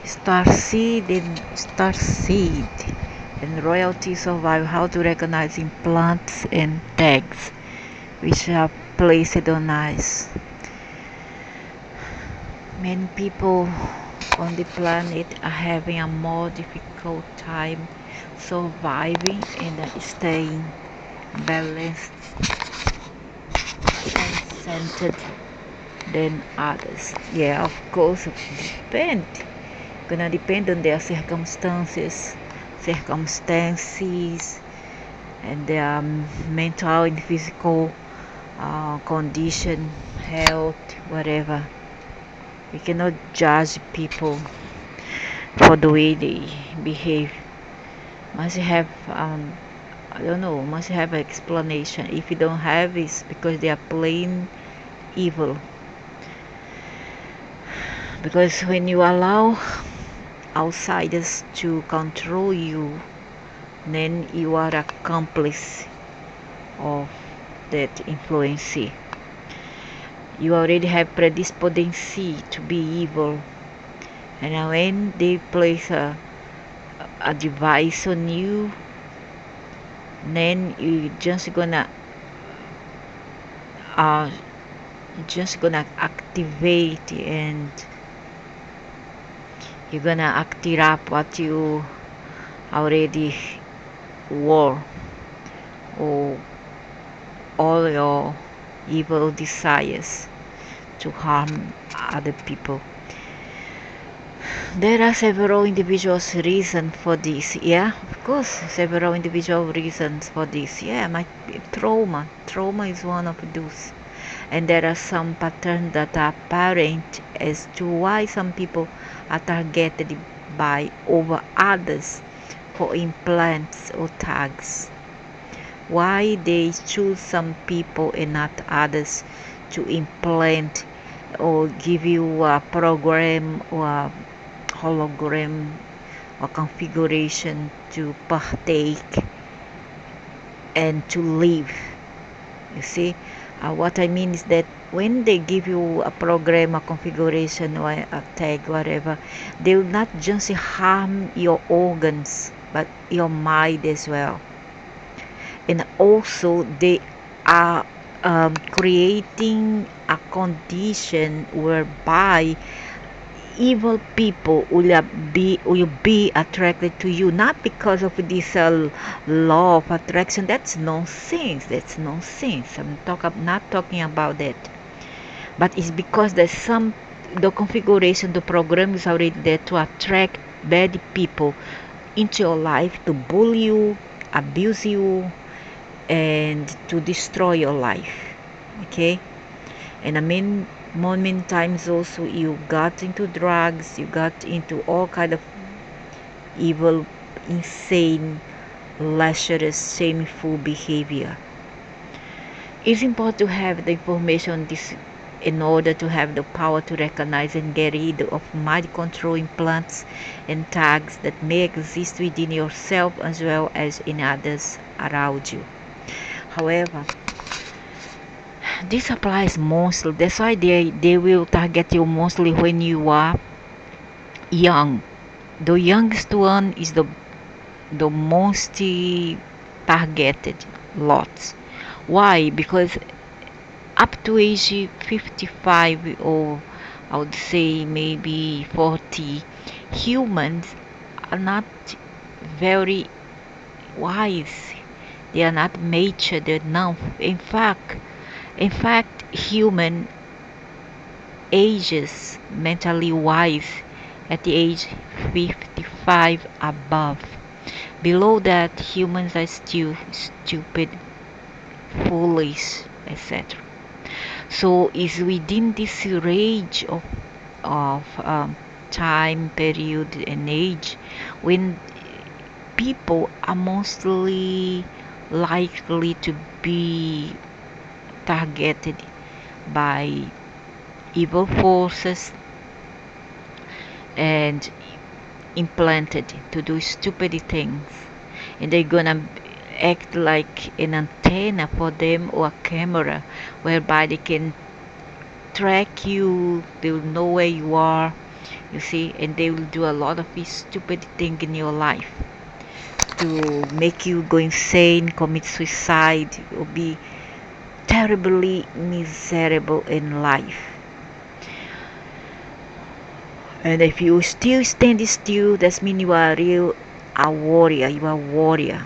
Starseed and royalty survive how to recognize implants and tags which are placed on us. Many people on the planet are having a more difficult time surviving and staying balanced and centered than others. Yeah, of course, gonna depend on their circumstances and their mental and physical condition, health, whatever. We cannot judge people for the way they behave. Must have I don't know, must have an explanation. If you don't have, it's because they are plain evil. Because when you allow outsiders to control you, then you are accomplice of that influence. You already have predisposition to be evil, and when they place a device on you, then uh, just gonna activate and you're gonna act it up what you already were, or all your evil desires to harm other people. There are several individual reasons for this. Yeah, of course, several individual reasons for this. Yeah, my trauma. Trauma is one of those. And there are some patterns that are apparent as to why some people are targeted by over others for implants or tags. Why they choose some people and not others to implant or give you a program or a hologram or configuration to partake and to live. You see, what I mean is that when they give you a program, a configuration, or a tag, whatever, they will not just harm your organs but your mind as well. And also they are creating a condition whereby evil people will be attracted to you, not because of this law of attraction. That's nonsense. Not talking about that, but it's because the configuration, the program is already there to attract bad people into your life, to bully you, abuse you, and to destroy your life. Okay. And I mean, many times also you got into drugs, you got into all kind of evil, insane, lascivious, shameful behavior. It's important to have the information on this in order to have the power to recognize and get rid of mind control implants and tags that may exist within yourself as well as in others around you. However, this applies mostly, that's why they will target you mostly when you are young. The youngest one is the most targeted lots. Why? Because up to age 55, or I would say maybe 40, humans are not very wise. They are not matured enough. In fact, human ages mentally wise at the age 55 above. Below that, humans are still stupid, foolish, etc. So it's within this range of time period and age when people are mostly likely to be targeted by evil forces and implanted to do stupid things, and they're gonna act like an antenna for them or a camera whereby they can track you, they'll know where you are, you see, and they will do a lot of stupid thing in your life to make you go insane, commit suicide, or be terribly miserable in life. And if you still stand still, that means you are a warrior. You are a warrior.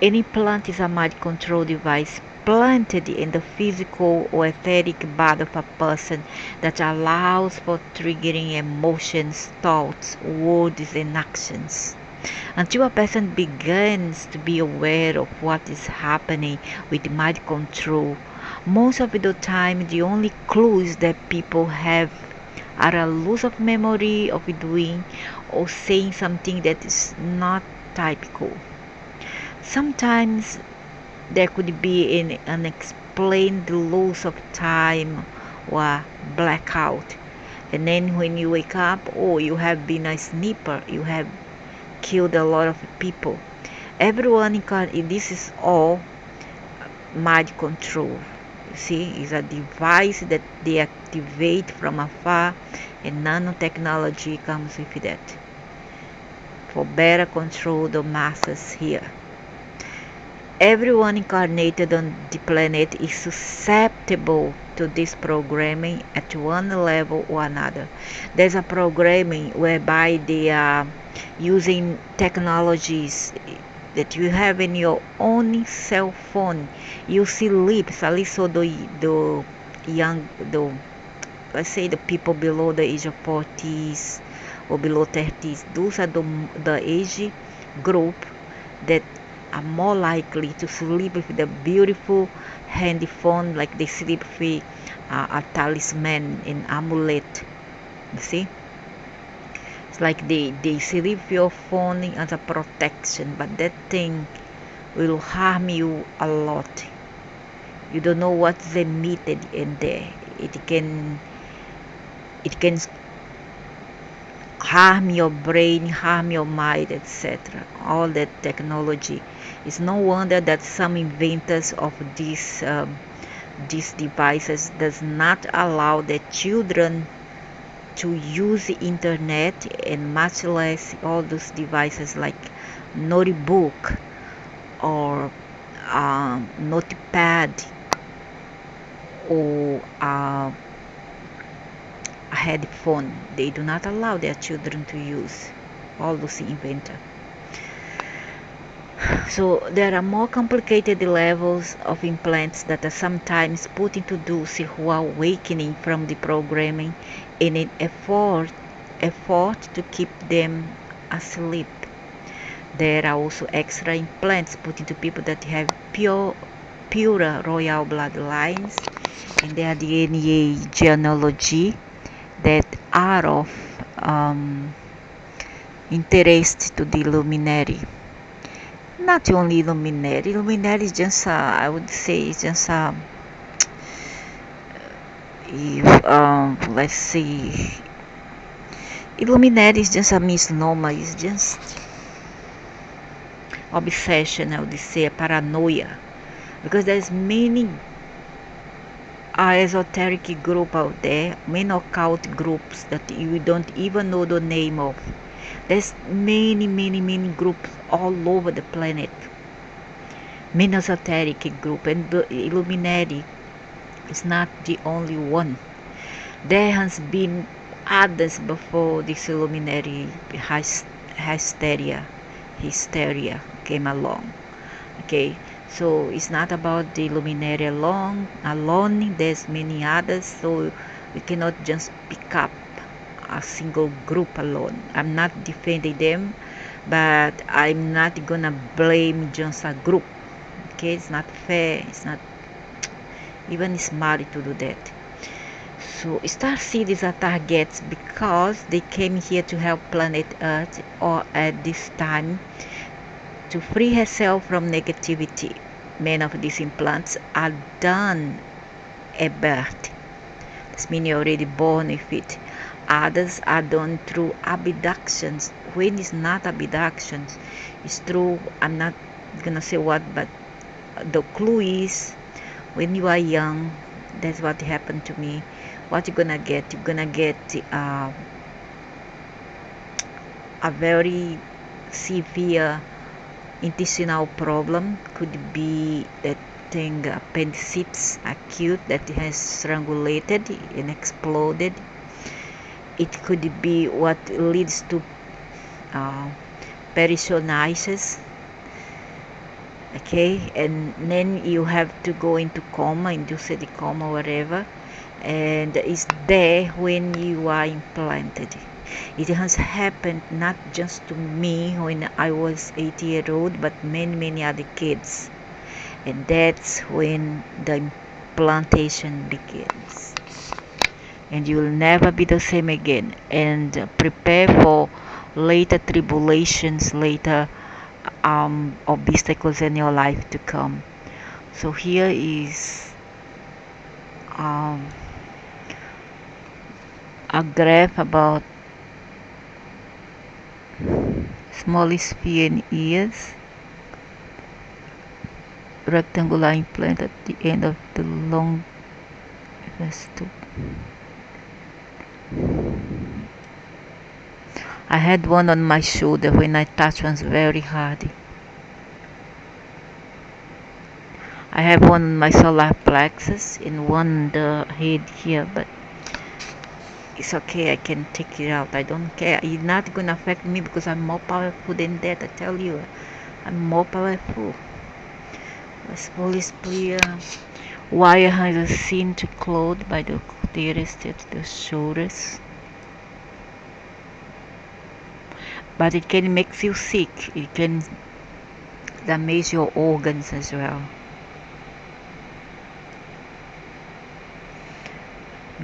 Any plant is a mind control device planted in the physical or etheric body of a person that allows for triggering emotions, thoughts, words, and actions. Until a person begins to be aware of what is happening with mind control, most of the time the only clues that people have are a loss of memory of doing or saying something that is not typical. Sometimes there could be an unexplained loss of time or blackout. And then when you wake up, oh, you have been a sniper, you have killed a lot of people. Everyone this is all mind control. You see, it's a device that they activate from afar, and nanotechnology comes with that for better control the masses here. Everyone incarnated on the planet is susceptible to this programming at one level or another. There's a programming whereby they are using technologies that you have in your own cell phone. You see lips, at least so the young, the let's say the people below the age of 40s or below 30s. Those are the age group that are more likely to sleep with the beautiful handy phone like they sleep with a talisman and amulet. You see, it's like they sleep with your phone as a protection, but that thing will harm you a lot. You don't know what's emitted in there. It can harm your brain, harm your mind, etc. All that technology. It's no wonder that some inventors of these devices does not allow their children to use the internet, and much less all those devices like notebook or notepad or a headphone. They do not allow their children to use all those inventors. So there are more complicated levels of implants that are sometimes put into those who are awakening from the programming in an effort to keep them asleep. There are also extra implants put into people that have purer royal bloodlines in their DNA genealogy that are of interest to the luminary. Not only luminary. Luminary is just I would say it's just let's see. Illuminati is just a misnomer. It's just obsession. I would say a paranoia, because there's many esoteric group out there, many occult groups that you don't even know the name of. There's many groups all over the planet. Many esoteric group, and the Illuminati is not the only one. There has been others before this Illuminati hysteria came along. Okay, so it's not about the Illuminati alone. There's many others, so we cannot just pick up a single group alone. I'm not defending them, but I'm not gonna blame just a group. Okay, it's not fair. It's not even smart to do that. So Starseed is a target because they came here to help planet Earth, or at this time to free herself from negativity. Many of these implants are done at birth. This means you're already born with it. Others are done through abductions. When it's not abductions, it's through, I'm not gonna say what, but the clue is when you are young, that's what happened to me. what you're gonna get? You're gonna get a very severe intestinal problem. Could be that thing appendicitis acute that has strangulated and exploded. It could be what leads to peritonitis. Okay, and then you have to go into coma, induced coma, whatever, and it's there when you are implanted. It has happened not just to me when I was 8 years old, but many other kids, and that's when the implantation begins. And you'll never be the same again. And prepare for later tribulations, later obstacles in your life to come. So here is um, a graph about small sphere in ears, rectangular implant at the end of the long vestibule. I had one on my shoulder when I touched one very hard. I have one on my solar plexus and one on the head here, but it's okay, I can take it out. I don't care. It's not gonna affect me because I'm more powerful than that. I tell you, I'm more powerful. Let's fully clear. Wire has a seam to clothed by the dearest at the shoulders. But it can make you sick. It can damage your organs as well.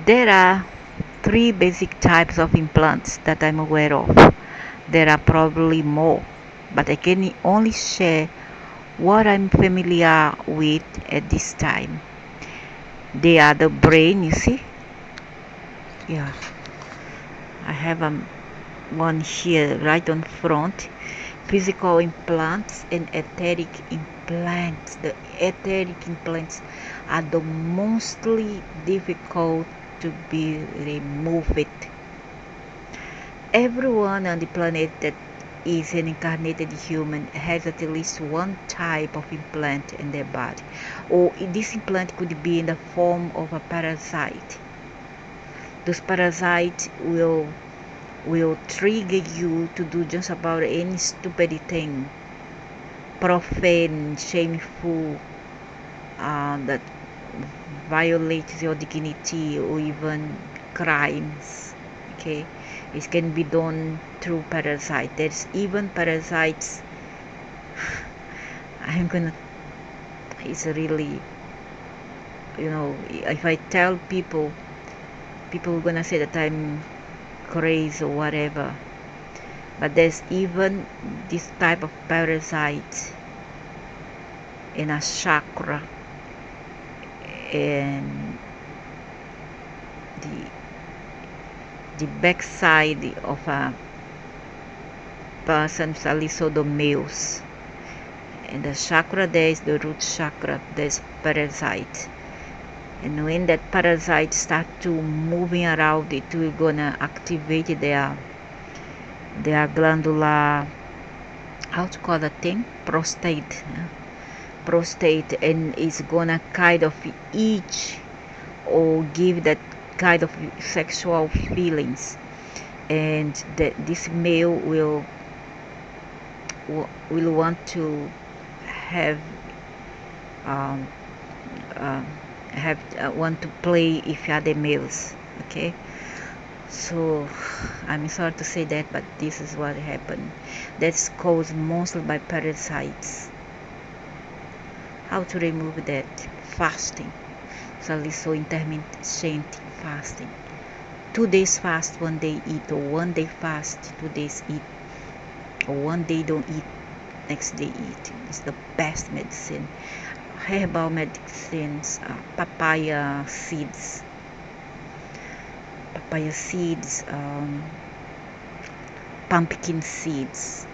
There are 3 basic types of implants that I'm aware of. There are probably more, but I can only share what I'm familiar with at this time. They are the brain, you see? Yeah. I have one here right on front. Physical implants and etheric implants. The etheric implants are the mostly difficult to be removed. Everyone on the planet that is an incarnated human has at least one type of implant in their body, or this implant could be in the form of a parasite. Those parasites will trigger you to do just about any stupid thing, profane, shameful, that violates your dignity, or even crimes. Okay, it can be done through parasite. There's even parasites. It's really, if I tell people are gonna say that I'm crazy or whatever. But there's even this type of parasite in a chakra, and the backside of a person's, at least so the males. And the chakra there is the root chakra. There's parasite, and when that parasite start to moving around, it will gonna activate their glandular, how to call that thing, prostate, and it's gonna kind of itch or give that kind of sexual feelings, and that this male will want to have um, want to play if other males. Okay, so I'm sorry to say that, but this is what happened. That's caused mostly by parasites. How to remove that? Fasting. So intermittent fasting. 2 days fast, 1 day eat, or 1 day fast, 2 days eat, or 1 day don't eat, next day eat. It's the best medicine. Herbal medicines, papaya seeds, pumpkin seeds.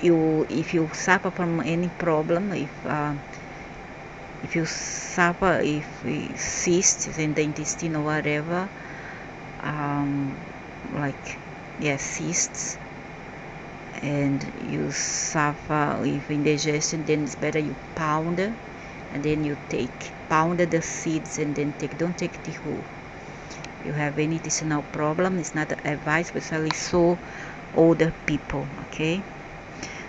If you suffer from any problem, if If you suffer, if cysts in the intestine or whatever, like cysts, and you suffer with indigestion, then it's better you pound, and then you pound the seeds and then don't take the whole. You have any additional problem, it's not advised, especially so older people. Okay,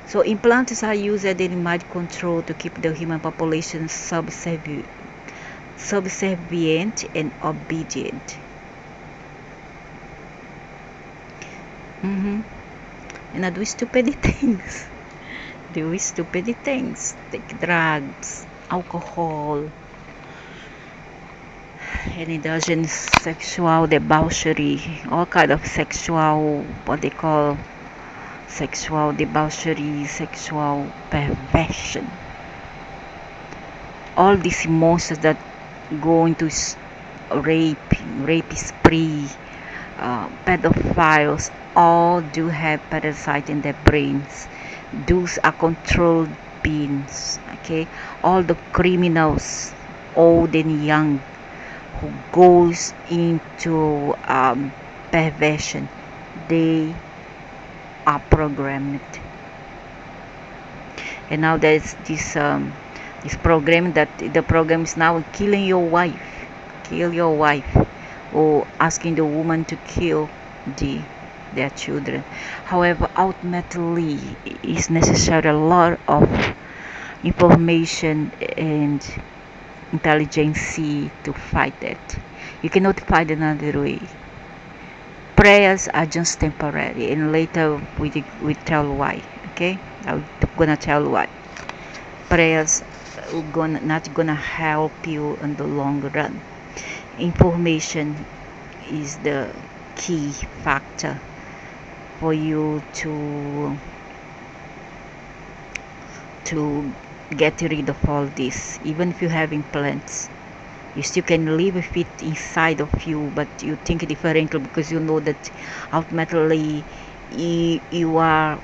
so implants are used in mind control to keep the human population subservient and obedient. And I do stupid things. Do stupid things. Take drugs, alcohol, and indulge sexual debauchery, all kind of sexual, what they call sexual debauchery, sexual perversion. All these monsters that go into rape spree, pedophiles, all do have parasite in their brains. Those are controlled beings. Okay, all the criminals, old and young, who goes into perversion, they are programmed. And now there's this program that the program is now killing your wife, or asking the woman to kill their children. However, ultimately it's necessary a lot of information and intelligence to fight that. You cannot fight another way. Prayers are just temporary, and later we tell why. Okay, I'm gonna tell why. Prayers not gonna help you in the long run. Information is the key factor for you to get rid of all this. Even if you have implants, you still can live with it inside of you, but you think differently because you know that ultimately you are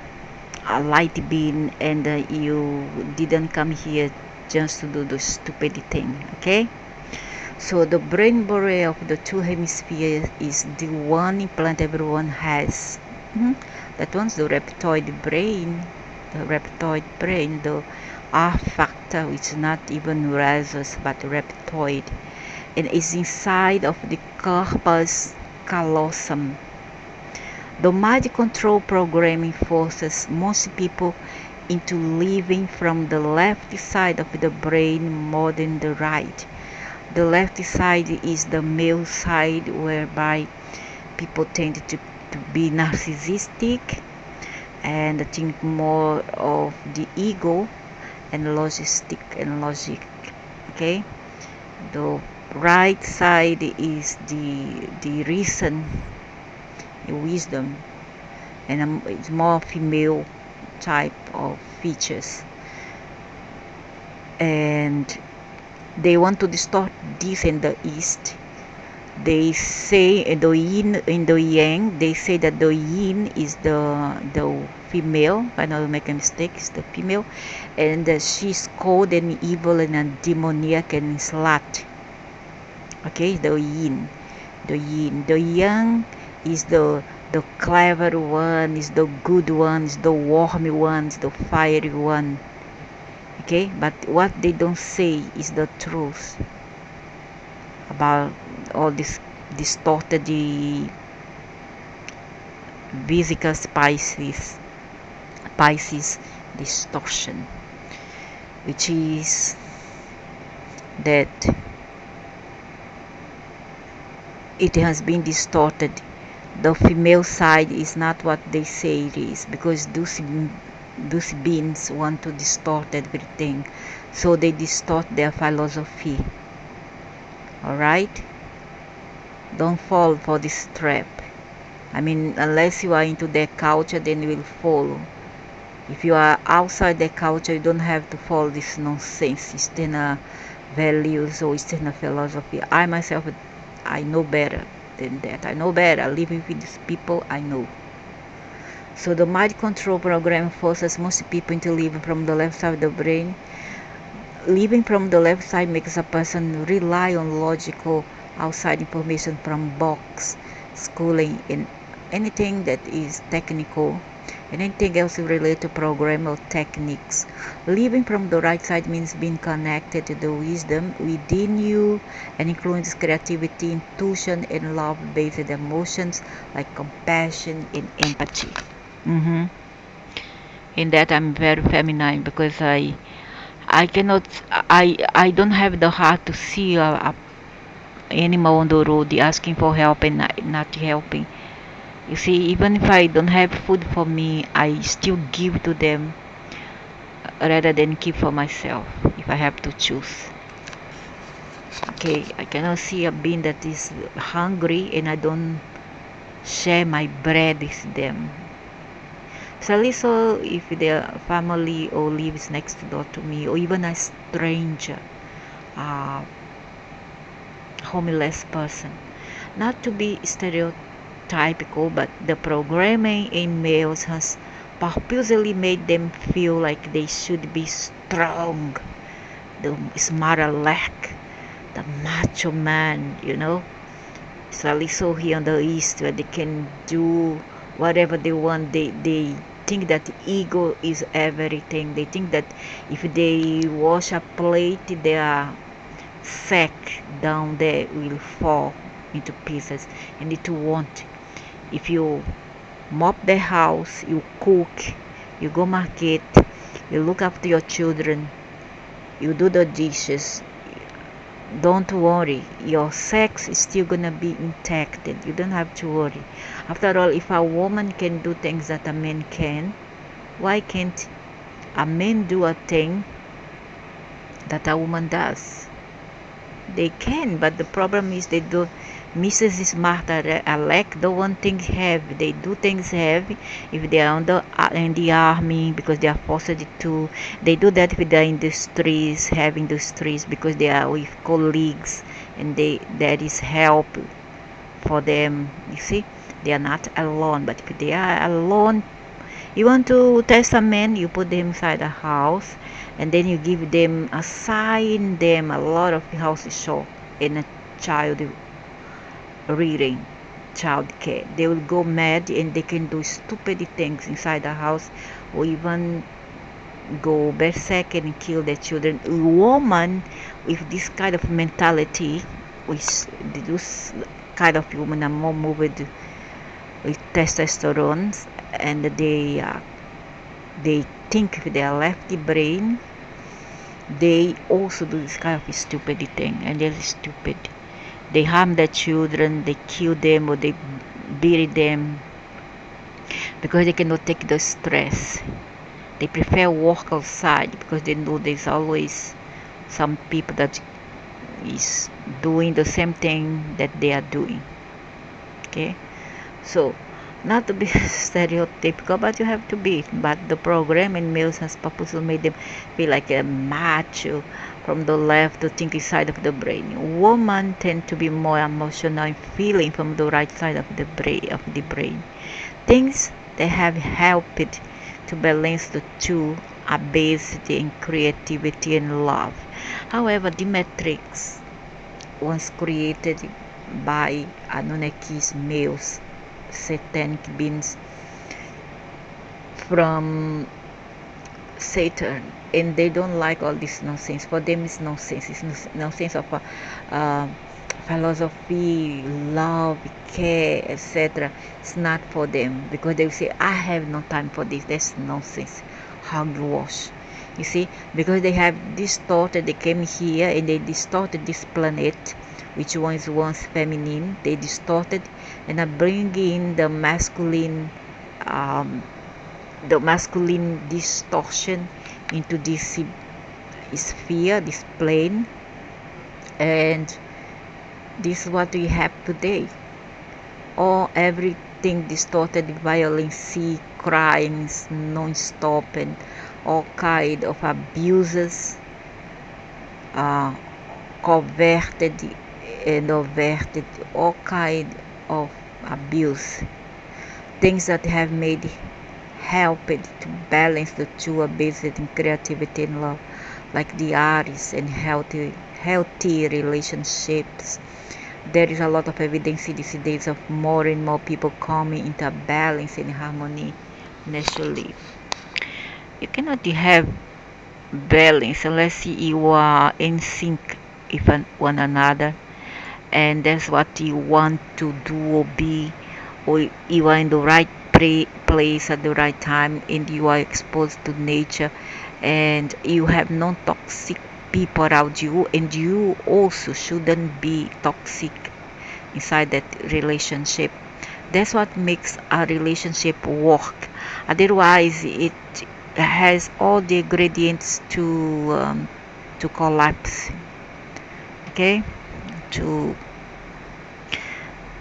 a light being, and you didn't come here just to do the stupid thing. Okay, so the brain barrier of the two hemispheres is the one implant everyone has. That one's the reptoid brain, the R factor, which is not even rhesus but reptoid, and is inside of the corpus callosum. The mind control programming forces most people into living from the left side of the brain more than the right. The left side is the male side, whereby people tend to be narcissistic and think more of the ego and logic. Okay, the right side is the reason, wisdom, and it's more female type of features, and they want to distort this in the East. They say in the yin, in the yang, they say that the yin is the female. If I don't make a mistake, it's the female, and she's cold and evil and a demoniac and slut. Okay, the yin. The yang is the clever one, is the good one, is the warm one, is the fiery one. Okay, but what they don't say is the truth about all this distorted physical Pisces distortion, which is that it has been distorted. The female side is not what they say it is, because those beings want to distort everything, so they distort their philosophy. Alright, don't fall for this trap. I mean, unless you are into their culture, then you will follow. If you are outside their culture, you don't have to follow this nonsense, Eastern values or Eastern philosophy. I myself, I know better than that. I know better. Living with these people, I know. So the mind control program forces most people into living from the left side of the brain. Living from the left side makes a person rely on logical outside information from books, schooling, and anything that is technical, and anything else related to program or techniques. Living from the right side means being connected to the wisdom within you and includes creativity, intuition, and love-based emotions like compassion and empathy. Mm-hmm. In that, I'm very feminine because I cannot, I don't have the heart to see a animal on the road asking for help and not helping. You see, even if I don't have food for me, I still give to them rather than keep for myself if I have to choose. Okay, I cannot see a being that is hungry and I don't share my bread with them. So also if their family or lives next door to me or even a stranger, uh, homeless person. Not to be stereotypical, but the programming in males has purposely made them feel like they should be strong, the smart aleck, the macho man, Especially so here on the east where they can do whatever they want. They think that ego is everything. They think that if they wash a plate, they are sack down there will fall into pieces. You need to want. If you mop the house, you cook, you go market, you look after your children, you do the dishes, don't worry, your sex is still gonna be intact. You don't have to worry. After all, if a woman can do things that a man can, why can't a man do a thing that a woman does? They can, but the problem is they do. Mrs. Smart Alec don't want things heavy. They do things heavy if they are in the army because they are forced to. They do that with the industries, heavy industries, because they are with colleagues and there is help for them. You see, they are not alone. But if they are alone, you want to test a man, you put them inside a house and then you give them, assign them a lot of house chore in a child rearing, child care. They will go mad and they can do stupid things inside the house or even go berserk and kill their children. A woman with this kind of mentality, which this kind of women are more moved with testosterone and they think with their lefty brain, they also do this kind of stupid thing, and they're stupid. They harm their children, they kill them, or they beat them because they cannot take the stress. They prefer work outside because they know there's always some people that is doing the same thing that they are doing. Okay, so not to be stereotypical, but you have to be. But the program in males has purposely made them feel like a macho from the left to thinking side of the brain. Women tend to be more emotional and feeling from the right side of the brain. Things that have helped to balance the two are based in creativity and love. However, the matrix was created by Anunnakis males, satanic beings from Saturn, and they don't like all this nonsense. For them, it's nonsense. It's nonsense of uh, philosophy, love, care, etc. It's not for them because they will say, "I have no time for this." That's nonsense. Hogwash. You see, because they have distorted. They came here and they distorted this planet, which was once feminine. They distorted and are bringing um, the masculine distortion into this sphere, this plane, and this is what we have today. All everything distorted, violence, crimes non-stop, and all kind of abuses, uh, converted and overted, all kind of abuse, things that have made helped to balance the two are based in creativity and love. like the artists and healthy relationships. There is a lot of evidence in these days of more and more people coming into balance and harmony naturally. You cannot have balance unless you are in sync with one another, and that's what you want to do or be, or you are in the right place at the right time, and you are exposed to nature, and you have non-toxic people around you, and you also shouldn't be toxic inside that relationship. That's what makes a relationship work. Otherwise, it has all the ingredients to collapse. Okay, to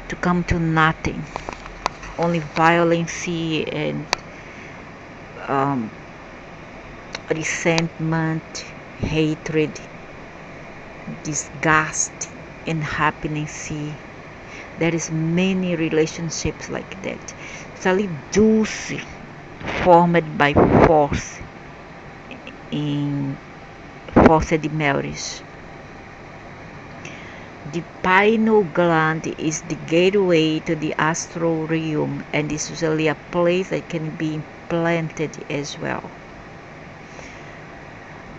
to come to nothing. Only violence and um, resentment, hatred, disgust, and happiness. There is many relationships like that. Especially those formed by force in forced marriage. The pineal gland is the gateway to the astral realm and is usually a place that can be implanted as well.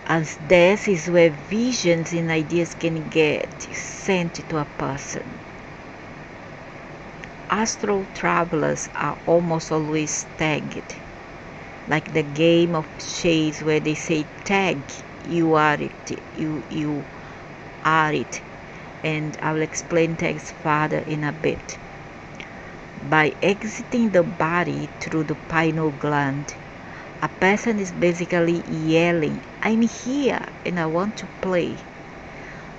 As this is where visions and ideas can get sent to a person. Astral travelers are almost always tagged, like the game of chase where they say tag, you are it, you are it, and I will explain tags further in a bit. By exiting the body through the pineal gland, a person is basically yelling, I'm here and I want to play.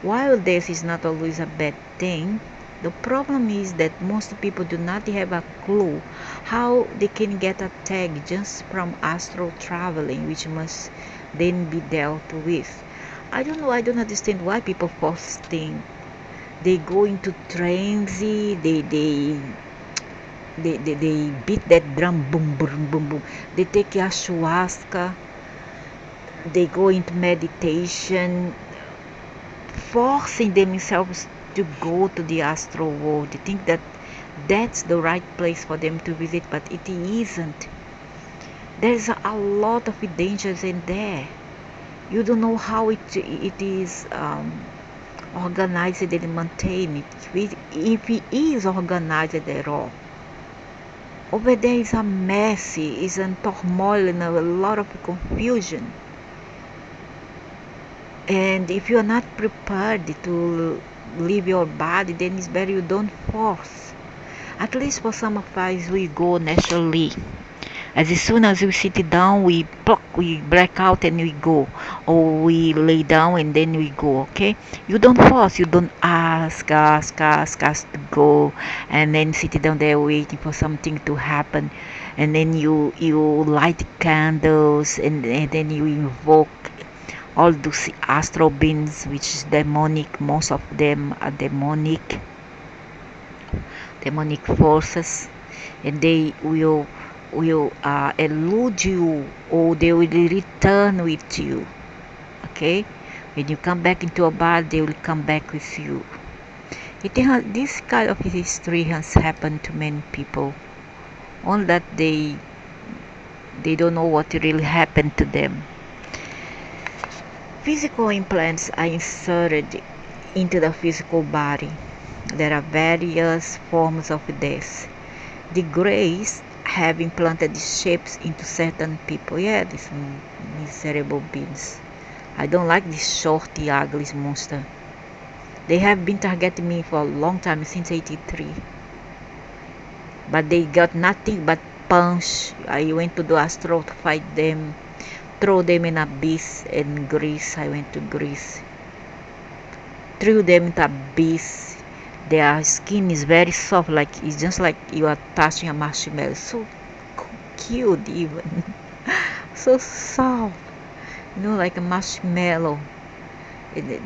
While this is not always a bad thing, the problem is that most people do not have a clue how they can get a tag just from astral traveling, which must then be dealt with. I don't know, I don't understand why people force things. They go into trance, they beat that drum, boom, boom, boom, boom. They take ayahuasca, they go into meditation, forcing themselves to go to the astral world. They think that that's the right place for them to visit, but it isn't. There's a lot of dangers in there. You don't know how it is organized and maintained, if it is organized at all. Over there is a mess, is a turmoil and a lot of confusion. And if you are not prepared to leave your body, then it's better you don't force. At least for some of us, we go naturally. As soon as we sit down, we black out and we go. Or we lay down and then we go, okay? You don't force, you don't ask to go, and then sit down there waiting for something to happen. And then you light candles, and then you invoke all those astral beings, which is demonic. Most of them are demonic forces, and they will elude you, or they will return with you. Okay, when you come back into a body, they will come back with you. This kind of history has happened to many people, only that they don't know what really happened to them. Physical implants are inserted into the physical body. There are various forms of this. The Greys have implanted shapes into certain people. Yeah, these miserable beings. I don't like this shorty, ugly monster. They have been targeting me for a long time, since '83. But they got nothing but punch. I went to the astral to fight them, throw them in abyss in Greece. I went to Greece, threw them into abyss. Their skin is very soft, like it's just like you are touching a marshmallow. So cute, even so soft, like a marshmallow.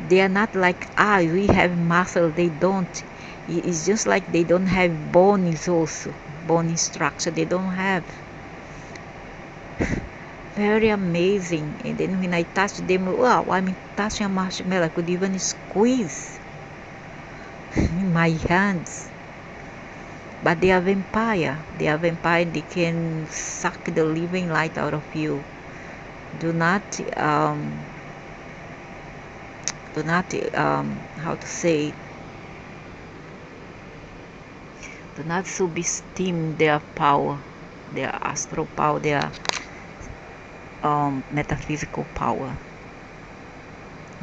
They are not like we have muscle. They don't. It's just like they don't have bones also, bone structure. They don't have. very amazing. And then when I touch them, wow, I'm touching a marshmallow. I could even squeeze in my hands. But they are vampire. They are vampire. They can suck the living light out of you. Do not, how to say, do not subestimate their power, their astral power, their metaphysical power.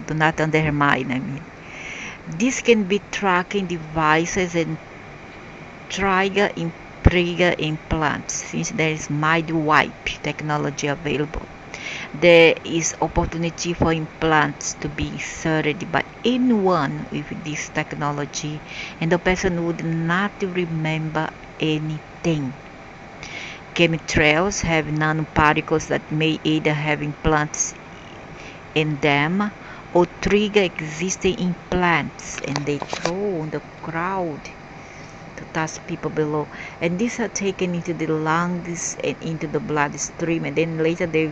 Do not undermine, I mean. This can be tracking devices and trigger implants, since there is mind wipe technology available. There is opportunity for implants to be inserted by anyone with this technology, and the person would not remember anything. Chemtrails have nanoparticles that may either have implants in them or trigger existing implants, and they throw on the crowd to touch people below, and these are taken into the lungs and into the bloodstream, and then later they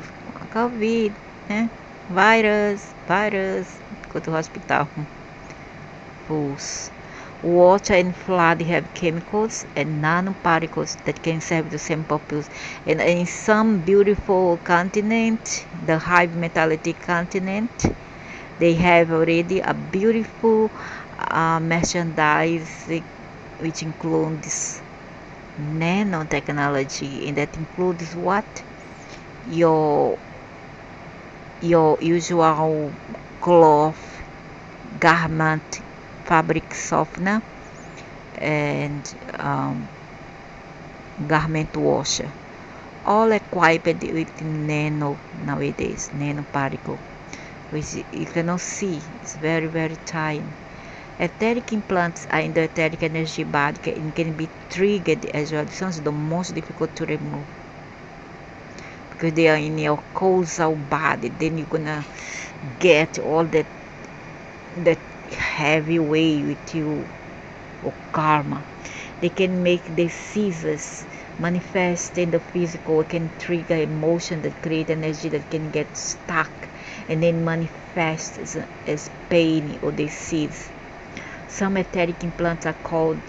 COVID, virus, go to hospital. Fools. Water and flood have chemicals and nanoparticles that can serve the same purpose. And in some beautiful continent, the high mentality continent, they have already a beautiful merchandise which includes nanotechnology, and that includes what? Your usual cloth, garment, fabric softener, and garment washer, all equipped with nano nowadays, nanoparticle, which you cannot see. It's very, very tiny. Etheric implants are in the etheric energy body and can be triggered as well. This one's the most difficult to remove because they are in your causal body. Then you're gonna get all that heavy weight with you, or karma. They can make diseases manifest in the physical. It can trigger emotion that create energy that can get stuck and then manifest as pain or disease. Some etheric implants are called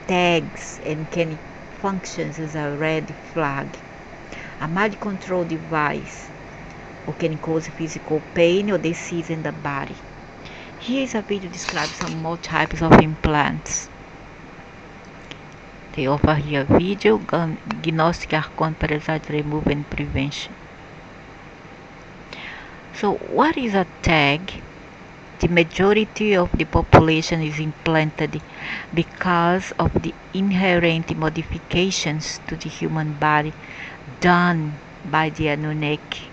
tags and can function as a red flag. A mind control device or can cause physical pain or disease in the body. Here is a video describing some more types of implants. They offer here video, diagnostic, archon, parasite removal and prevention. So what is a tag? The majority of the population is implanted because of the inherent modifications to the human body done by the Anunnaki.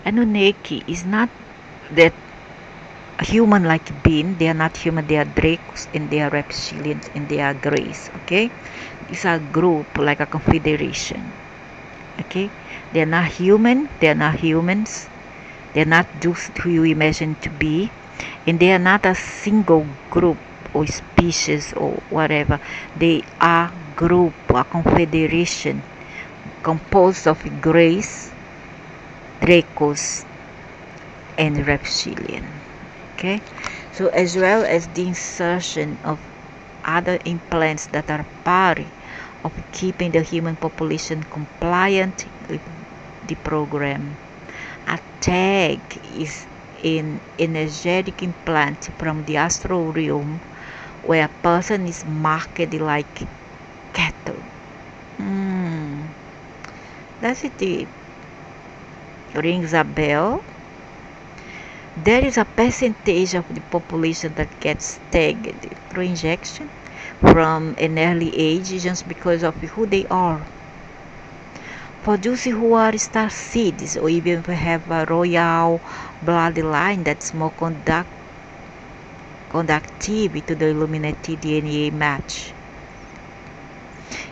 Anunnaki is not that human-like being. They are not human. They are Dracos and they are reptilians and they are Greys. Okay, it's a group like a confederation. Okay, they are not human. They are not humans. They are not just who you imagine to be, and they are not a single group or species or whatever. They are group, a confederation composed of Greys, Dracos, and reptilian. Okay, so as well as the insertion of other implants that are part of keeping the human population compliant with the program. A tag is an energetic implant from the astral realm where a person is marked like cattle. Does it rings a bell? There is a percentage of the population that gets tagged through injection from an early age just because of who they are. For those who are starseeds or even have a royal bloodline that's more conductive to the Illuminati DNA match,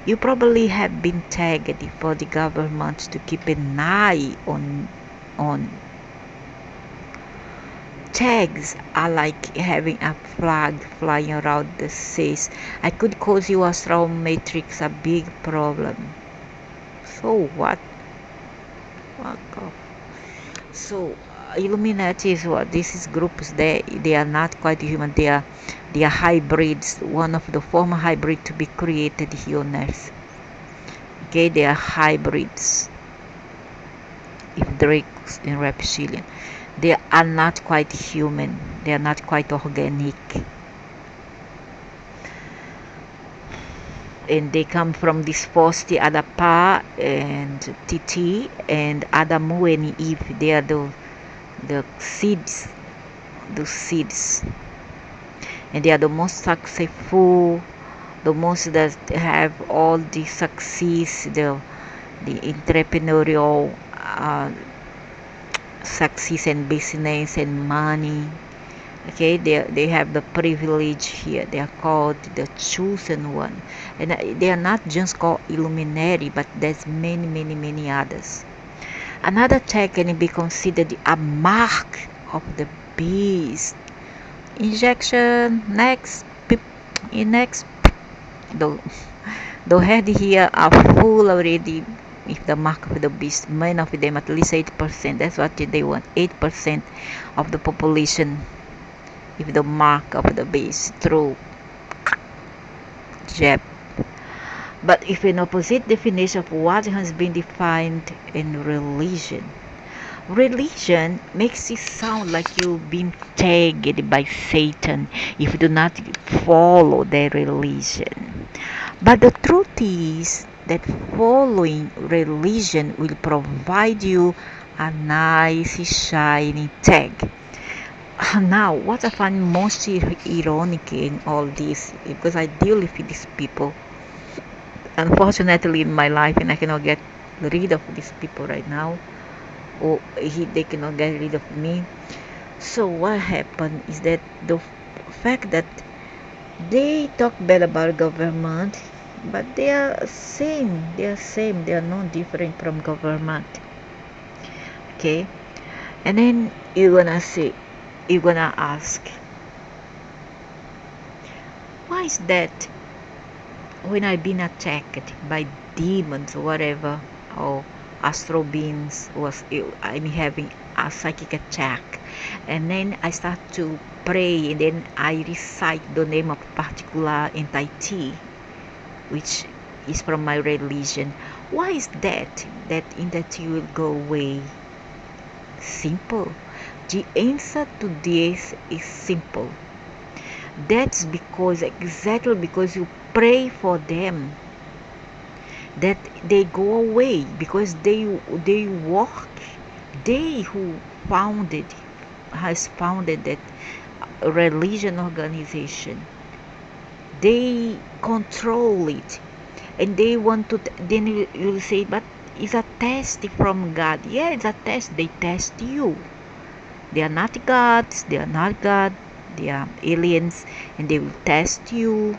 you probably have been tagged for the government to keep an eye on. Tags are like having a flag flying around that says, I could cause your astral matrix a big problem. So what? Fuck off. So Illuminati is what this is groups. They are not quite human. They are hybrids. One of the former hybrid to be created here on Earth. Okay, they are hybrids. If Drake's in reptilian, they are not quite human. They are not quite organic. And they come from this force, the Adapa and Titi and Adamu and Eve. They are the seeds, the seeds, and they are the most successful, the most that have all the success, the entrepreneurial success and business and money. Okay, they have the privilege here. They are called the chosen one, and they are not just called Illuminati, but there's many others. Another tag can be considered a mark of the beast. Injection next, beep, next. The the head here are full already. If the mark of the beast, many of them at least 8%. That's what they want. 8% of the population if the mark of the beast through jab. But if an opposite definition of what has been defined in religion, religion makes it sound like you've been tagged by Satan if you do not follow their religion. But the truth is that following religion will provide you a nice shiny tag. Now, what I find most ironic in all this, because I deal with these people, unfortunately in my life, and I cannot get rid of these people right now, or they cannot get rid of me. So what happened is that the fact that they talk bad about government, but they are same, they are not different from government. Okay, and then you're gonna ask, why is that when I've been attacked by demons or whatever, or astral beings, I'm having a psychic attack, and then I start to pray, and then I recite the name of a particular entity, which is from my religion. Why is that entity will go away? Simple. The answer to this is simple. That's exactly because you pray for them, that they go away, because they work. They who founded has founded that religion organization. They control it, and they want to. Then you'll say, but it's a test from God. Yeah, it's a test. They test you. They are not gods. They are not God. They are aliens, and they will test you.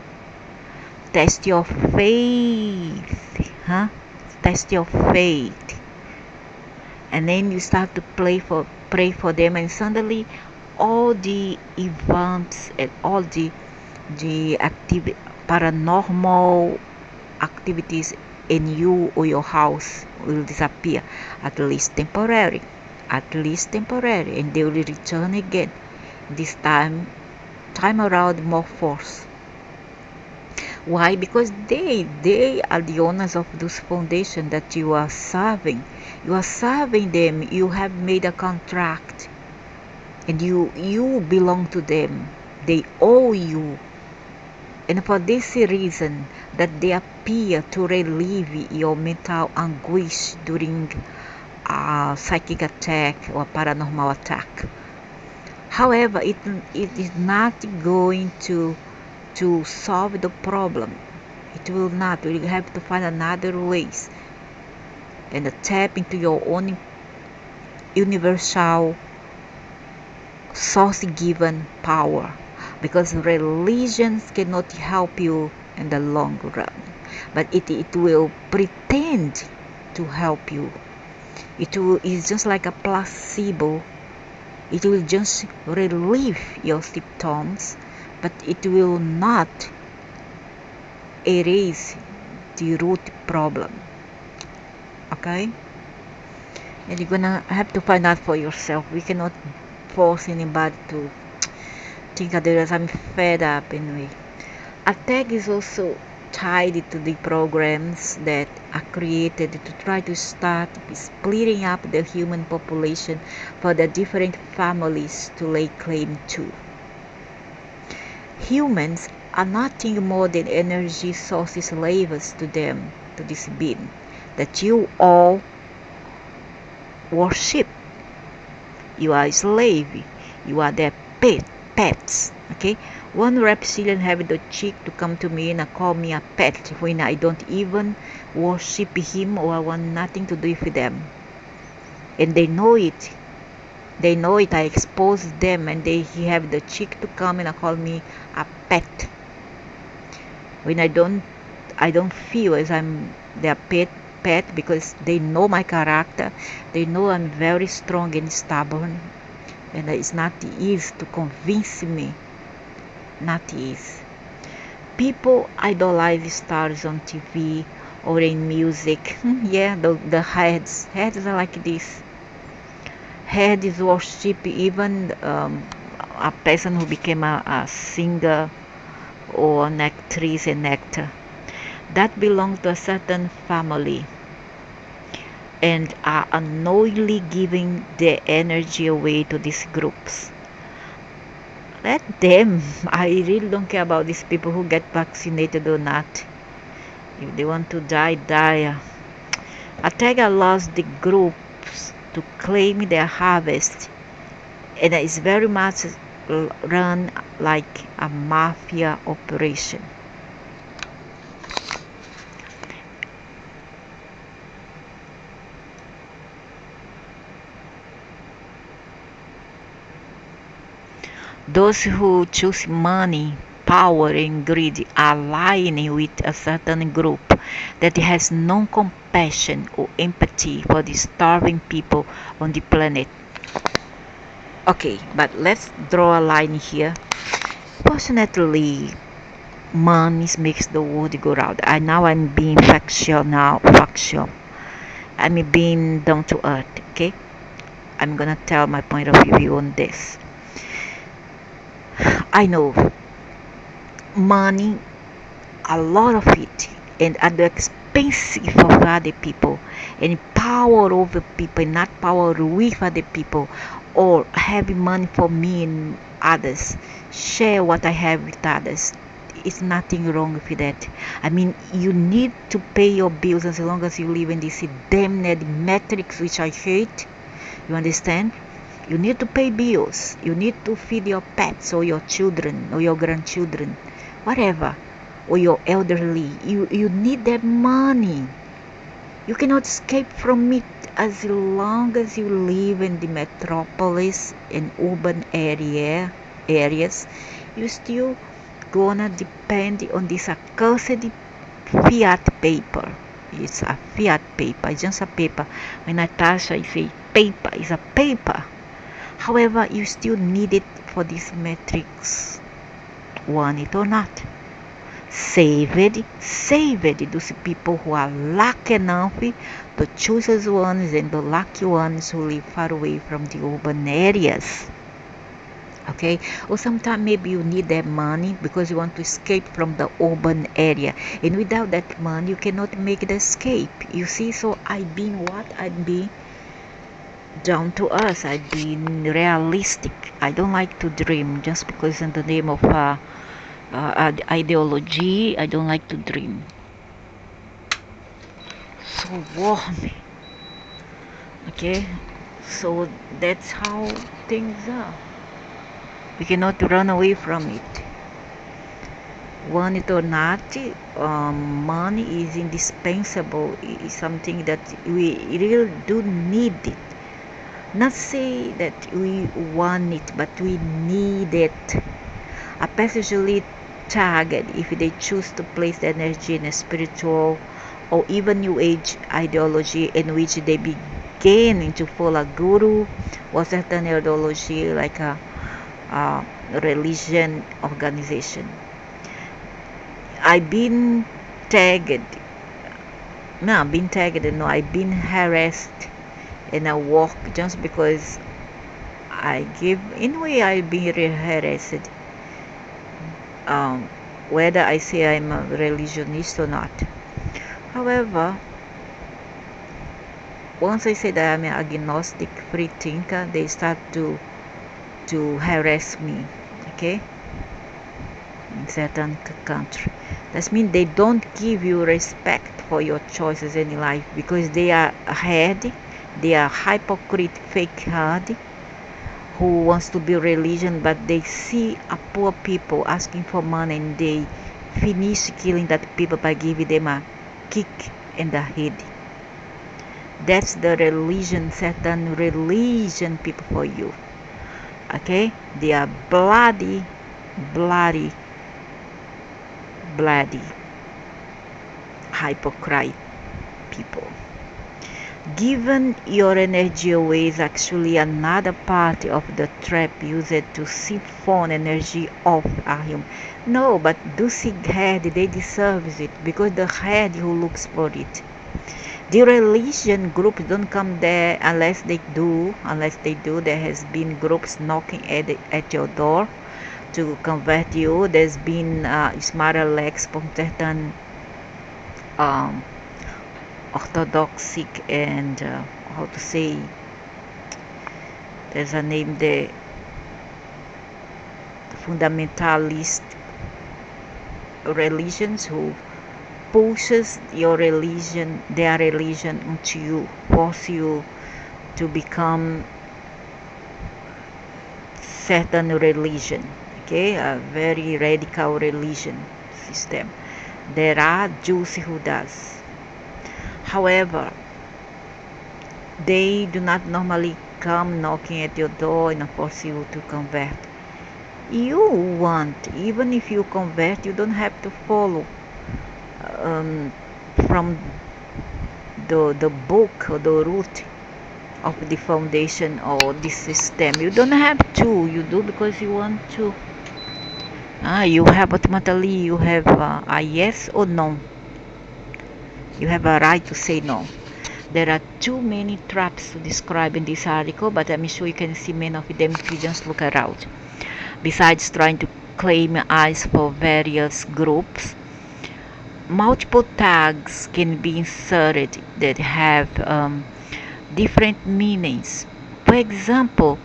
Test your faith, huh? Test your faith, and then you start to pray for them, and suddenly all the events and all the paranormal activities in you or your house will disappear, at least temporary, and they will return again. This time around, more force. Why? Because they are the owners of those foundation that you are serving. You are serving them. You have made a contract, and you belong to them. They owe you, and for this reason that they appear to relieve your mental anguish during a psychic attack or paranormal attack. However, it is not going to solve the problem. It will not. You will have to find another ways and tap into your own universal source given power, because religions cannot help you in the long run, but it will pretend to help you. It's just like a placebo. It will just relieve your symptoms, but it will not erase the root problem. Okay, And you're gonna have to find out for yourself. We cannot force anybody to think otherwise. I'm fed up anyway. Attack is also tied to the programs that are created to try to start splitting up the human population for the different families to lay claim to. Humans are nothing more than energy sources slaves to them, to this being that you all worship. You are a slave. You are their pets. Okay? One reptilian have the cheek to come to me and call me a pet when I don't even worship him or I want nothing to do with them. And they know it. They know it. I expose them and he have the cheek to come and call me a pet. When I don't feel as I'm their pet because they know my character. They know I'm very strong and stubborn. And it's not easy to convince me. Not easy. People idolize stars on TV or in music. Yeah, the heads are like this. Heads worship even a person who became a singer or an actress and actor. That belongs to a certain family and are unknowingly giving their energy away to these groups. Let them. I really don't care about these people who get vaccinated or not. If they want to die, die. Attack allows the groups to claim their harvest, and it's very much run like a mafia operation. Those who choose money, power, and greed are aligning with a certain group that has no compassion or empathy for the starving people on the planet. Okay, but let's draw a line here. Fortunately, money makes the world go round. I'm being factual now. Factual. I'm being down to earth. Okay, I'm gonna tell my point of view on this. I know money, a lot of it, and at the expense of other people, and power over people, not power with other people, or having money for me and others, share what I have with others. It's nothing wrong with that. I mean, you need to pay your bills as long as you live in this damned matrix, which I hate. You understand? You need to pay bills. You need to feed your pets or your children or your grandchildren, whatever, or your elderly. You need that money. You cannot escape from it as long as you live in the metropolis and urban areas. You still gonna depend on this accursed fiat paper. It's a fiat paper. It's just a paper. When I touch, I say paper. It's a paper. However, you still need it for this matrix, want it or not. Save it. Those people who are lucky enough, the chosen ones and the lucky ones who live far away from the urban areas. Okay, or sometimes maybe you need that money because you want to escape from the urban area, and without that money you cannot make the escape. You see, so I've been down to earth. I've been realistic. I don't like to dream just because in the name of ideology. I don't like to dream. So warm. Okay, so that's how things are. We cannot run away from it. Want it or not, money is indispensable. It's something that we really do need it. Not say that we want it, but we need it. Especially target if they choose to place the energy in a spiritual or even new age ideology in which they begin to follow a guru or certain ideology like a religion organization. I've been tagged. No, I've been tagged. No, I've been harassed and I walk just because I give. In a way, I be harassed. Um, Whether I say I'm a religionist or not. However, once I say that I'm an agnostic free thinker, they start to harass me. Okay, in certain country. That means they don't give you respect for your choices in life because they are ahead, they are hypocrite, fake hard, who wants to be religion, but they see a poor people asking for money and they finish killing that people by giving them a kick in the head. That's the religion, certain religion people for you. Okay, they are bloody bloody hypocrite people. Given your energy away is actually another part of the trap used to siphon energy off a human. No, but those head, they deserve it because the head who looks for it. The religion groups don't come there unless they do. There has been groups knocking at your door to convert you. There's been smarter legs from certain um, orthodoxic and how to say, there's a name there, fundamentalist religions who pushes their religion into you, force you to become certain religion. Okay, a very radical religion system. There are Jews who does. However, they do not normally come knocking at your door and force you to convert. You want, even if you convert, you don't have to follow from the book or the root of the foundation or the system. You don't have to. You do because you want to. You have automatically, you have a yes or no. You have a right to say no. There are too many traps to describe in this article, but I'm sure you can see many of them if you just look around. Besides trying to claim eyes for various groups, multiple tags can be inserted that have different meanings. For example,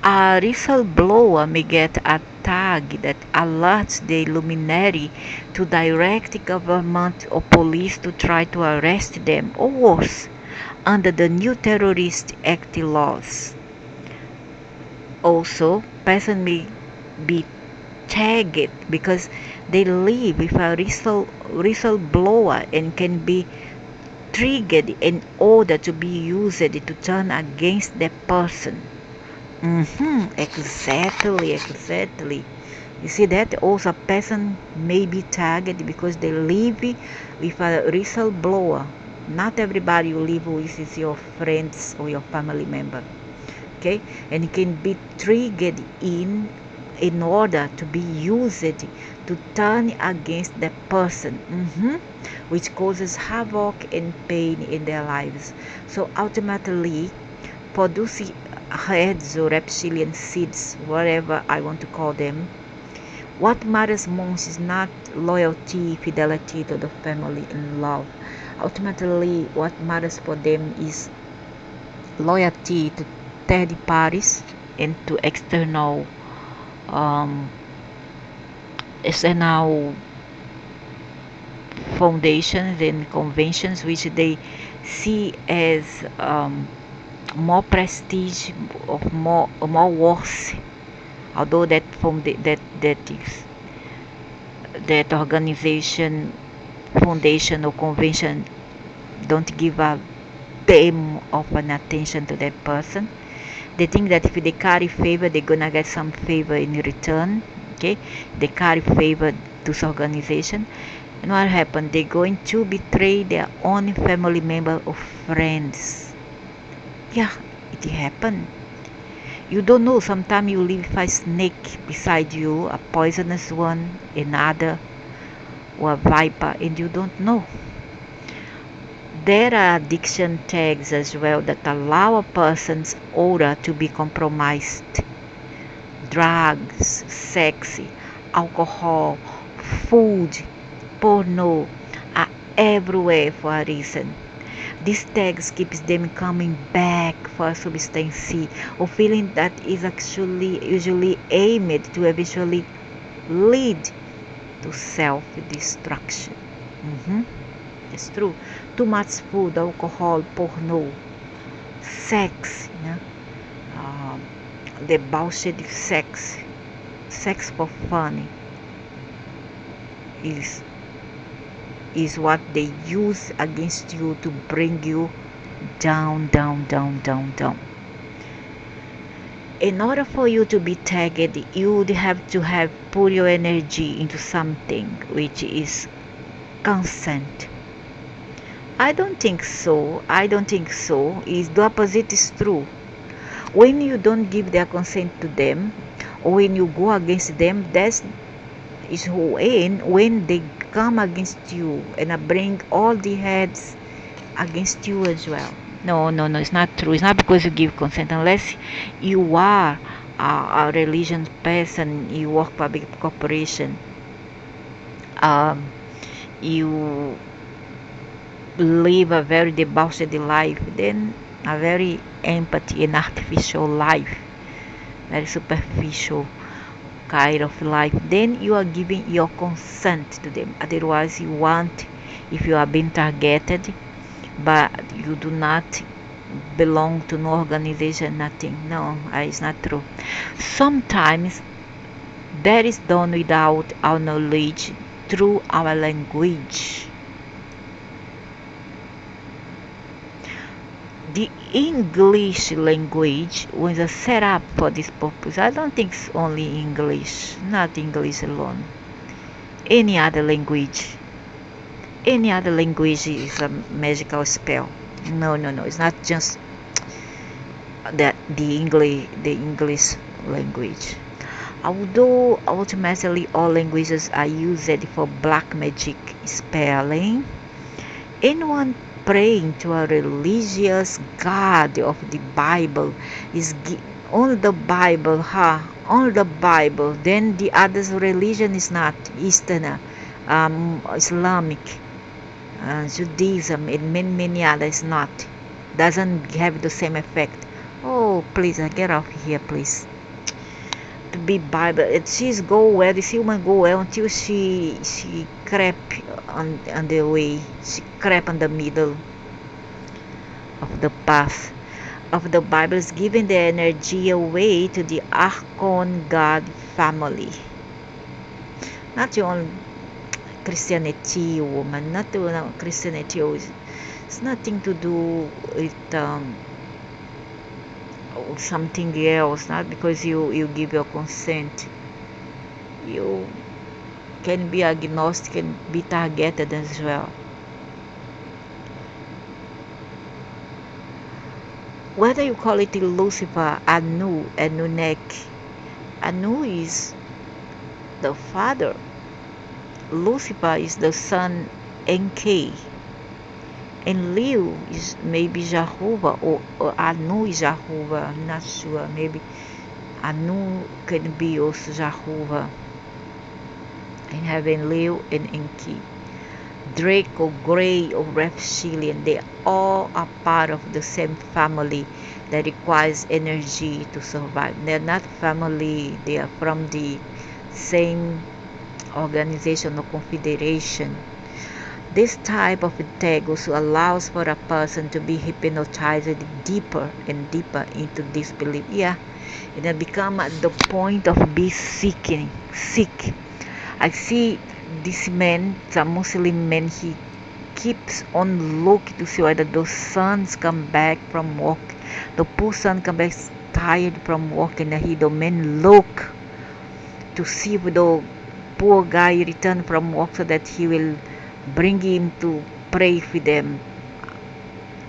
a whistleblower may get a tag that alerts the luminary to direct government or police to try to arrest them, or worse, under the new Terrorist Act laws. Also, person may be tagged because they live with a whistleblower and can be triggered in order to be used to turn against the person. Exactly. You see that also a person may be tagged because they live with a whistleblower. Not everybody you live with is your friends or your family member. Okay, and it can be triggered in order to be used to turn against the person, which causes havoc and pain in their lives. So ultimately, for those heads or reptilian seeds, whatever I want to call them, what matters most is not loyalty, fidelity to the family, and love. Ultimately, what matters for them is loyalty to third parties and to um, external foundations and conventions which they see as more prestige, of more worth, although that organization, foundation or convention don't give a damn of an attention to that person. They think that if they carry favor, they're gonna get some favor in return. Okay, they carry favor to this organization, and what happened? They're going to betray their own family member or friends. Yeah, it happened. You don't know. Sometimes you live with a snake beside you, a poisonous one, another, or a viper, and you don't know. There are addiction tags as well that allow a person's aura to be compromised. Drugs, sex, alcohol, food, porno are everywhere for a reason. These tags keeps them coming back for a substance or feeling that is actually usually aimed to eventually lead to self-destruction. It's true. Too much food, alcohol, porno, sex, the bullshit sex for fun is what they use against you to bring you down, down, down, down, down. In order for you to be tagged, you would have to have put your energy into something which is consent. I don't think so. Is the opposite is true. When you don't give their consent to them, or when you go against them, that is when they come against you and bring all the heads against you as well. No, it's not true. It's not because you give consent unless you are a religious person, you work for a big corporation, you live a very debauched life, then a very empty and artificial life, very superficial kind of life, then you are giving your consent to them. Otherwise, you want, if you are being targeted, but you do not belong to no organization, nothing. No, it's not true. Sometimes that is done without our knowledge through our language. The English language was set up for this purpose. I don't think it's only English, not English alone. Any other language is a magical spell. No, it's not just that the English language. Although ultimately all languages are used for black magic spelling, anyone praying to a religious God of the Bible is only the Bible, only the Bible. Then the other religion is not Eastern, Islamic, Judaism, and many others not. Doesn't have the same effect. Oh, please, get off here, please. To be Bible, she's go well. This woman go well until she crap on the way. She crap on the middle of the path of the Bible, is giving the energy away to the Archon God family. Not your own Christianity, woman. Not your Christianity. It's nothing to do with something else. Not because you give your consent. You can be agnostic and be targeted as well. Whether you call it Lucifer, Anu, Anunnaki, Anu is the father, Lucifer is the son, Enki, and Liu is maybe Jehovah, or Anu is Jehovah. I'm not sure. Maybe Anu can be also Jehovah. And having Liu and Enki, Draco, Grey, or Reptilian, they all are part of the same family that requires energy to survive. They're not family, they are from the same organization or confederation. This type of tag also allows for a person to be hypnotized deeper and deeper into this belief. Yeah, and then become at the point of be sick. I see this man, a Muslim man, he keeps on looking to see whether those sons come back from work. The poor son come back tired from work, and the man look to see if the poor guy return from work so that he will bring him to pray for them.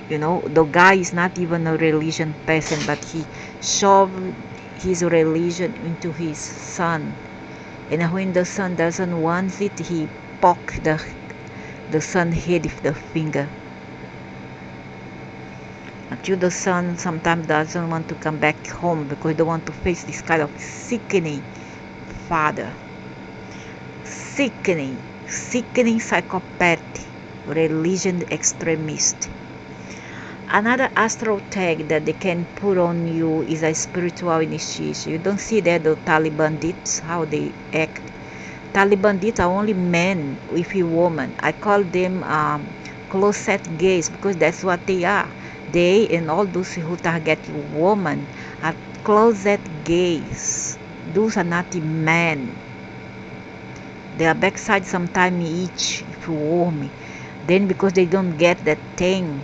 The guy is not even a religion person, but he shoved his religion into his son. And when the son doesn't want it, he poke the son head with the finger. until the son sometimes doesn't want to come back home because they don't want to face this kind of sickening father, sickening psychopath, religion extremist. Another astral tag that they can put on you is a spiritual initiation. You don't see that the Taliban bandits, how they act. Taliban bandits are only men with a woman. I call them closet gays because that's what they are. They and all those who target women are closet gays. Those are not the men. Their backside sometimes itch if you warm me. Then because they don't get that thing,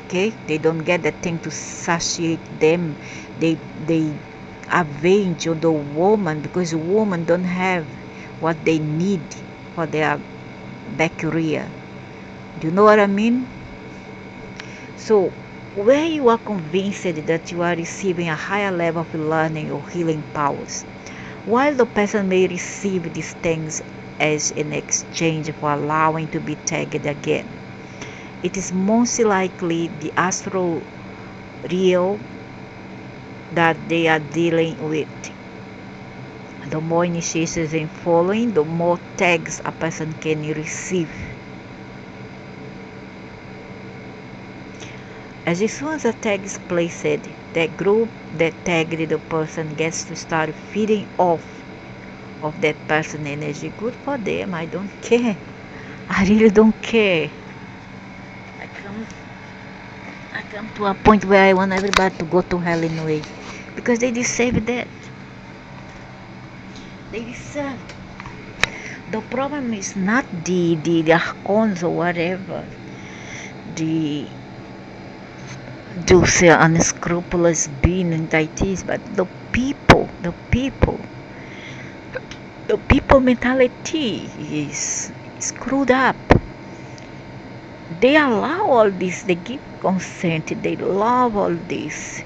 okay, they don't get that thing to satiate them, they avenge on the woman because the woman don't have what they need for their back area. Do you know what I mean? So where you are convinced that you are receiving a higher level of learning or healing powers, while the person may receive these things as an exchange for allowing to be tagged again, it is most likely the astral real that they are dealing with. The more initiations in following, the more tags a person can receive. As soon as a tag is placed, that group that tagged the person gets to start feeding off of that person energy. Good for them. I don't care. I really don't care. I come to a point where I want everybody to go to hell anyway, because they deserve that. They deserve. The problem is not the cons or whatever, the those unscrupulous being and deities, but the people mentality is screwed up. They allow all this, they give consent, they love all this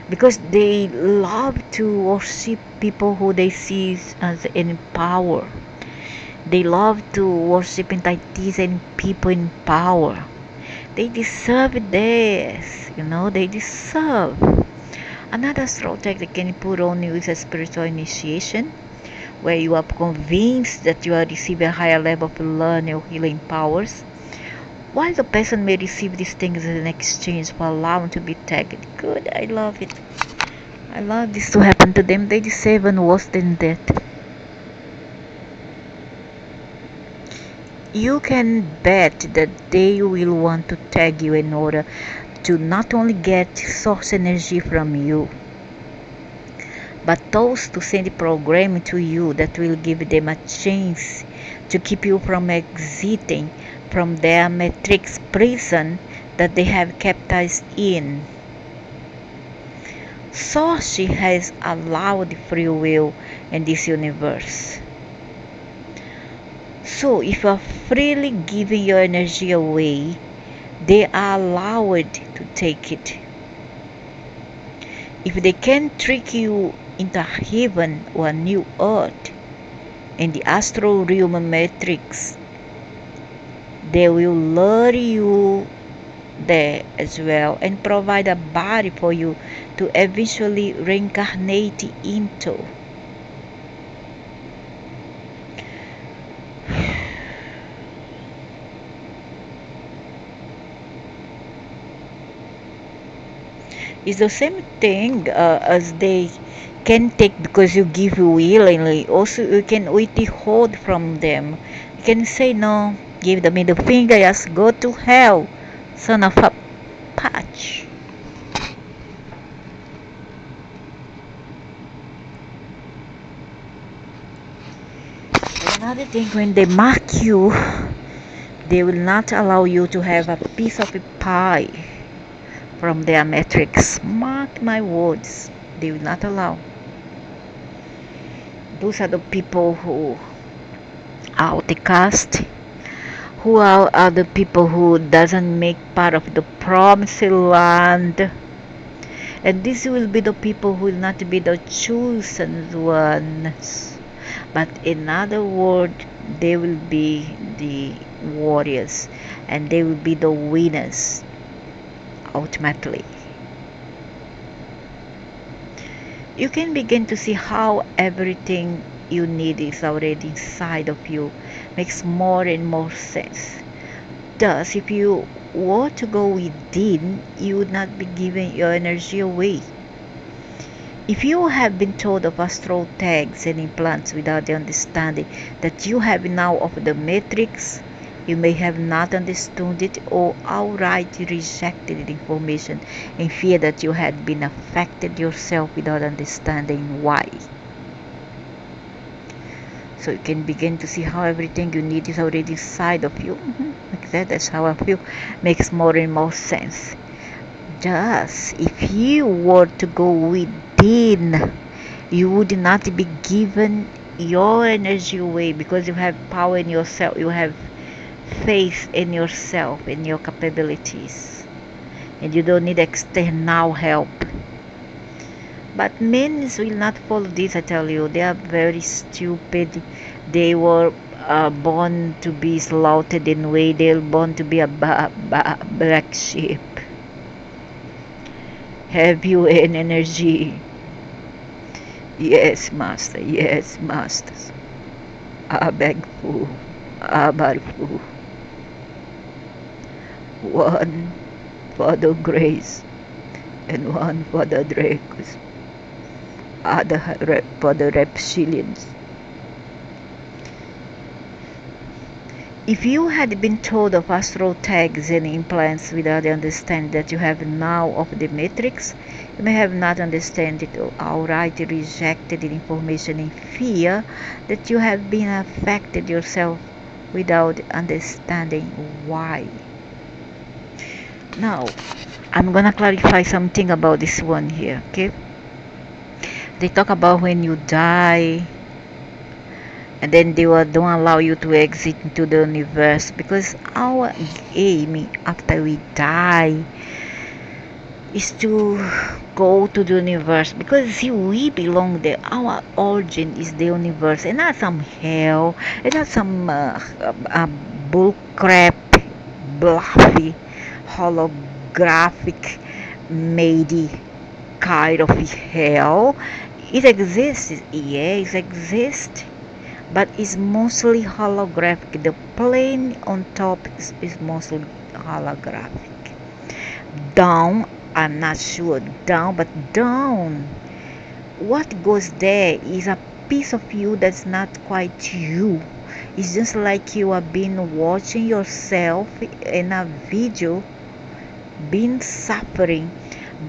because they love to worship people who they see as in power. They love to worship entities and people in power. They deserve this, they deserve. Another strong tag they can put on you is a spiritual initiation, where you are convinced that you are receiving a higher level of learning or healing powers. While the person may receive these things as an exchange for allowing to be tagged. Good, I love it. I love this to happen to them. They deserve even worse than that. You can bet that they will want to tag you in order to not only get source energy from you, but those to send a program to you that will give them a chance to keep you from exiting from their matrix prison that they have kept us in. Source has allowed free will in this universe. So if you are freely giving your energy away, they are allowed to take it. If they can trick you into heaven or a new earth in the astral realm matrix, they will lure you there as well and provide a body for you to eventually reincarnate into. It's the same thing as they can take because you give willingly. Also, you can withhold from them. You can say no, give the middle finger, just go to hell, son of a patch. Another thing, when they mark you, they will not allow you to have a piece of a pie from their matrix. Mark my words, they will not allow. Those are the people who are outcast, who are the people who doesn't make part of the promised land, and this will be the people who will not be the chosen ones, but in other words, they will be the warriors and they will be the winners. ultimately. You can begin to see how everything you need is already inside of you. Makes more and more sense. Thus, if you were to go within, you would not be giving your energy away. If you have been told of astral tags and implants without the understanding that you have now of the matrix, you may have not understood it or outright rejected the information in fear that you had been affected yourself without understanding why. So you can begin to see how everything you need is already inside of you. Like that, that's how I feel. Makes more and more sense. Thus, if you were to go within, you would not be given your energy away because you have power in yourself. You have faith in yourself, in your capabilities, and you don't need external help. But men will not follow this, I tell you. They are very stupid. They were born to be slaughtered in a way. They're born to be a black sheep. Have you an energy? Yes, master. Yes, masters. I beg for, I beg for. One for the grace and one for the dragons. Other for the reptilians. If you had been told of astral tags and implants without the understanding that you have now of the matrix, you may have not understood it or outright rejected the information in fear that you have been affected yourself without understanding why. Now, I'm gonna clarify something about this one here, okay? They talk about when you die, and then they don't allow you to exit into the universe because our aim after we die is to go to the universe because see, we belong there. Our origin is the universe and not some hell and not some bull crap, bluffy, holographic made kind of hell. It exists, yes, it exists, but it's mostly holographic. The plane on top is mostly holographic. Down, I'm not sure. Down, but down, what goes there is a piece of you that's not quite you. It's just like you have been watching yourself in a video, been suffering.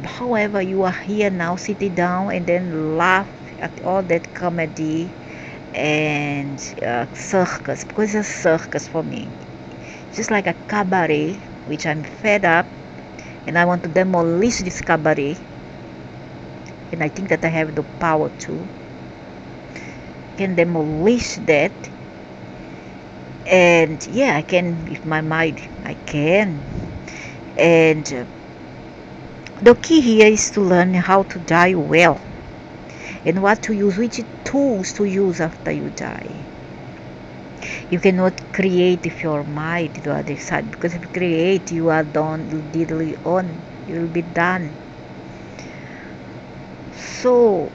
However, you are here now, sitting down and then laugh at all that comedy and circus, because it's a circus for me, just like a cabaret, which I'm fed up and I want to demolish this cabaret, and I think that I have the power to can demolish that. And yeah, I can with my mind, I can. And the key here is to learn how to die well and what to use, which tools to use after you die. You cannot create if your mind the other side, because if you create, you are done, diddly on, you will be done. So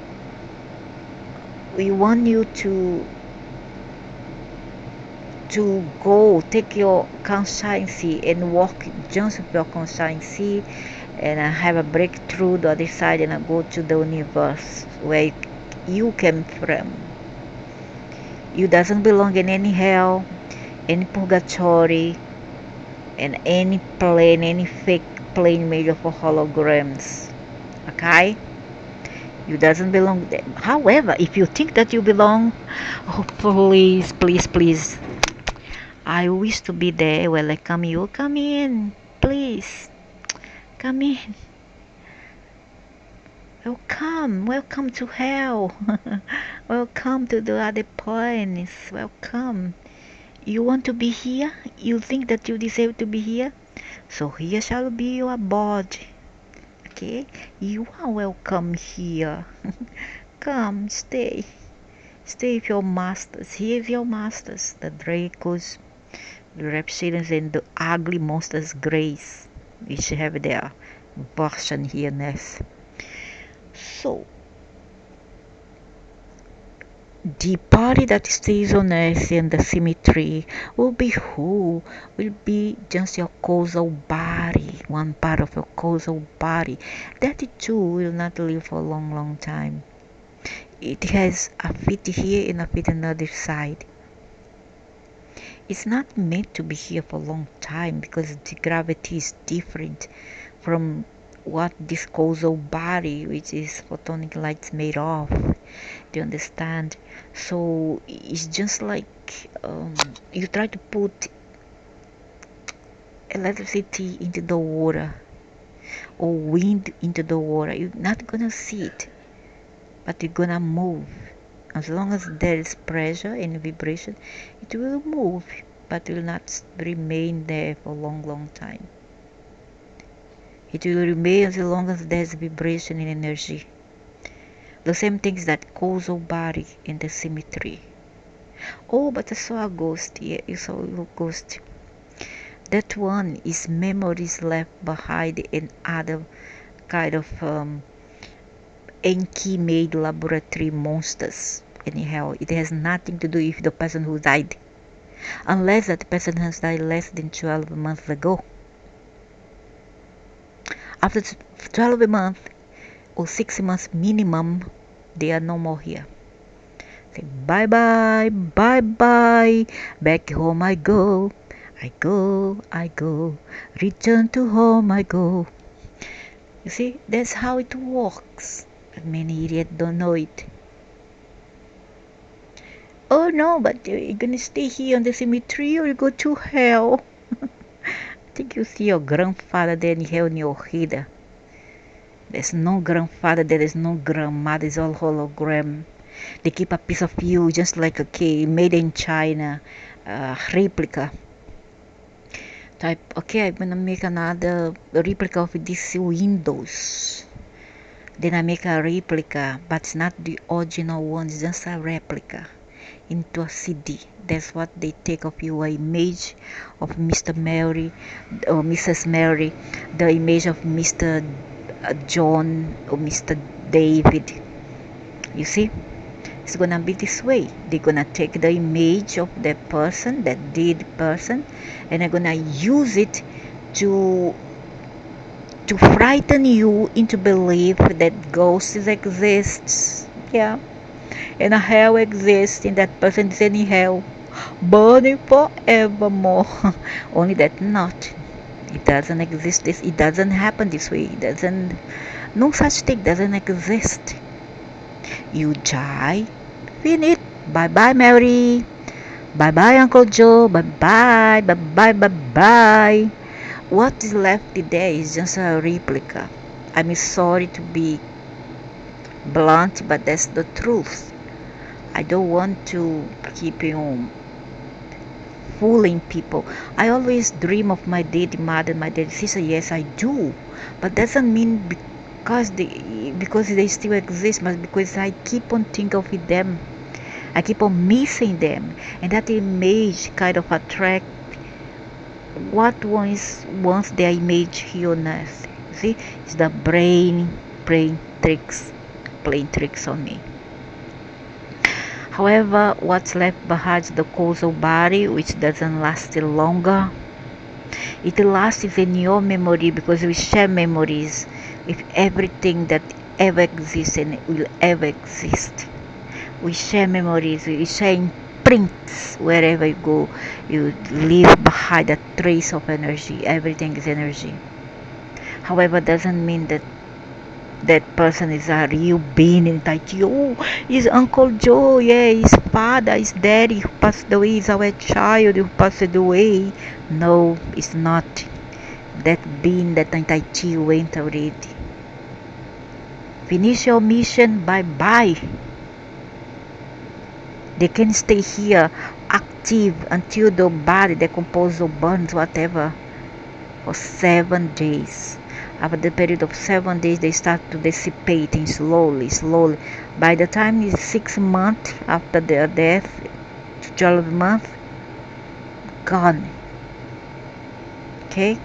we want you to go take your conscience and walk just with your conscience and have a breakthrough the other side and go to the universe where you came from. You doesn't belong in any hell, any purgatory, and any plane, any fake plane made of holograms. Okay? You doesn't belong there. However, if you think that you belong, oh please, please, please, I wish to be there. Welcome you. Come in, please. Come in. Welcome, welcome to hell. Welcome to the other planes. Welcome. You want to be here? You think that you deserve to be here? So here shall be your abode. Okay? You are welcome here. Come, stay. Stay with your masters. Here is your masters. The Dracos, the reptilians, and the ugly monsters Grace which you have there. version here on earth. So the party that stays on earth in the cemetery will be who? Will be just your causal body, one part of your causal body. That too will not live for a long, long time. It has a feet here and a feet on the other side. It's not meant to be here for a long time because the gravity is different from what this causal body, which is photonic light, is made of. Do you understand? So it's just like you try to put electricity into the water or wind into the water. You're not gonna see it, but you're gonna move. As long as there is pressure and vibration, it will move, but will not remain there for a long, long time. It will remain as long as there's vibration and energy. The same things that causal body in the cemetery. Oh, but I saw a ghost. Yeah, you saw a ghost. That one is memories left behind in other kind of Enki-made laboratory monsters. Anyhow, it has nothing to do with the person who died. Unless that person has died less than 12 months ago. After 12 months or 6 months minimum, they are no more here. Say bye bye, bye bye, back home I go. I go, I go, return to home I go. You see, that's how it works. But many idiots don't know it. Oh no, but you're gonna stay here on the cemetery or you go to hell. I think you see your grandfather there in hell in your head. There's no grandfather, there is no grandmother, it's all hologram. They keep a piece of you just like okay, made in China, replica. Type, okay, I'm gonna make another replica of this Windows. Then I make a replica, but it's not the original one, it's just a replica into a CD. That's what they take of you, an image of Mr. Mary or Mrs. Mary, the image of Mr. John or Mr. David. You see? It's gonna be this way. They're gonna take the image of that person, that dead person, and they're gonna use it to frighten you into belief that ghosts exists. Yeah. And a hell exists and that person is in hell. Burning forevermore. Only that not. It doesn't exist this it doesn't happen this way. It doesn't no such thing doesn't exist. You die, finish. Bye bye Mary. Bye bye Uncle Joe. Bye bye. Bye bye bye bye. What is left there is just a replica. I'm sorry to be blunt, but that's the truth. I don't want to keep fooling people. I always dream of my dead mother, my dead sister. Yes, I do, but doesn't mean because they still exist, but because I keep on thinking of them. I keep on missing them, and that image kind of attract what wants their image here on earth. See, it's the brain tricks, playing tricks on me. However, what's left behind is the causal body, which doesn't last longer. It lasts in your memory because we share memories with everything that ever exists and will ever exist. We share memories, we share imprints wherever you go. You leave behind a trace of energy. Everything is energy. However, doesn't mean that that person is a real being and like you is Uncle Joe, yeah, his father, his daddy who passed away, is our child who passed away. No, it's not. That being that entity went already. Finish your mission, bye bye. They can stay here active until the body decomposes or burns, whatever, for 7 days. After the period of 7 days, they start to dissipating slowly. By the time it's 6 months after their death, 12 months, gone. Okay?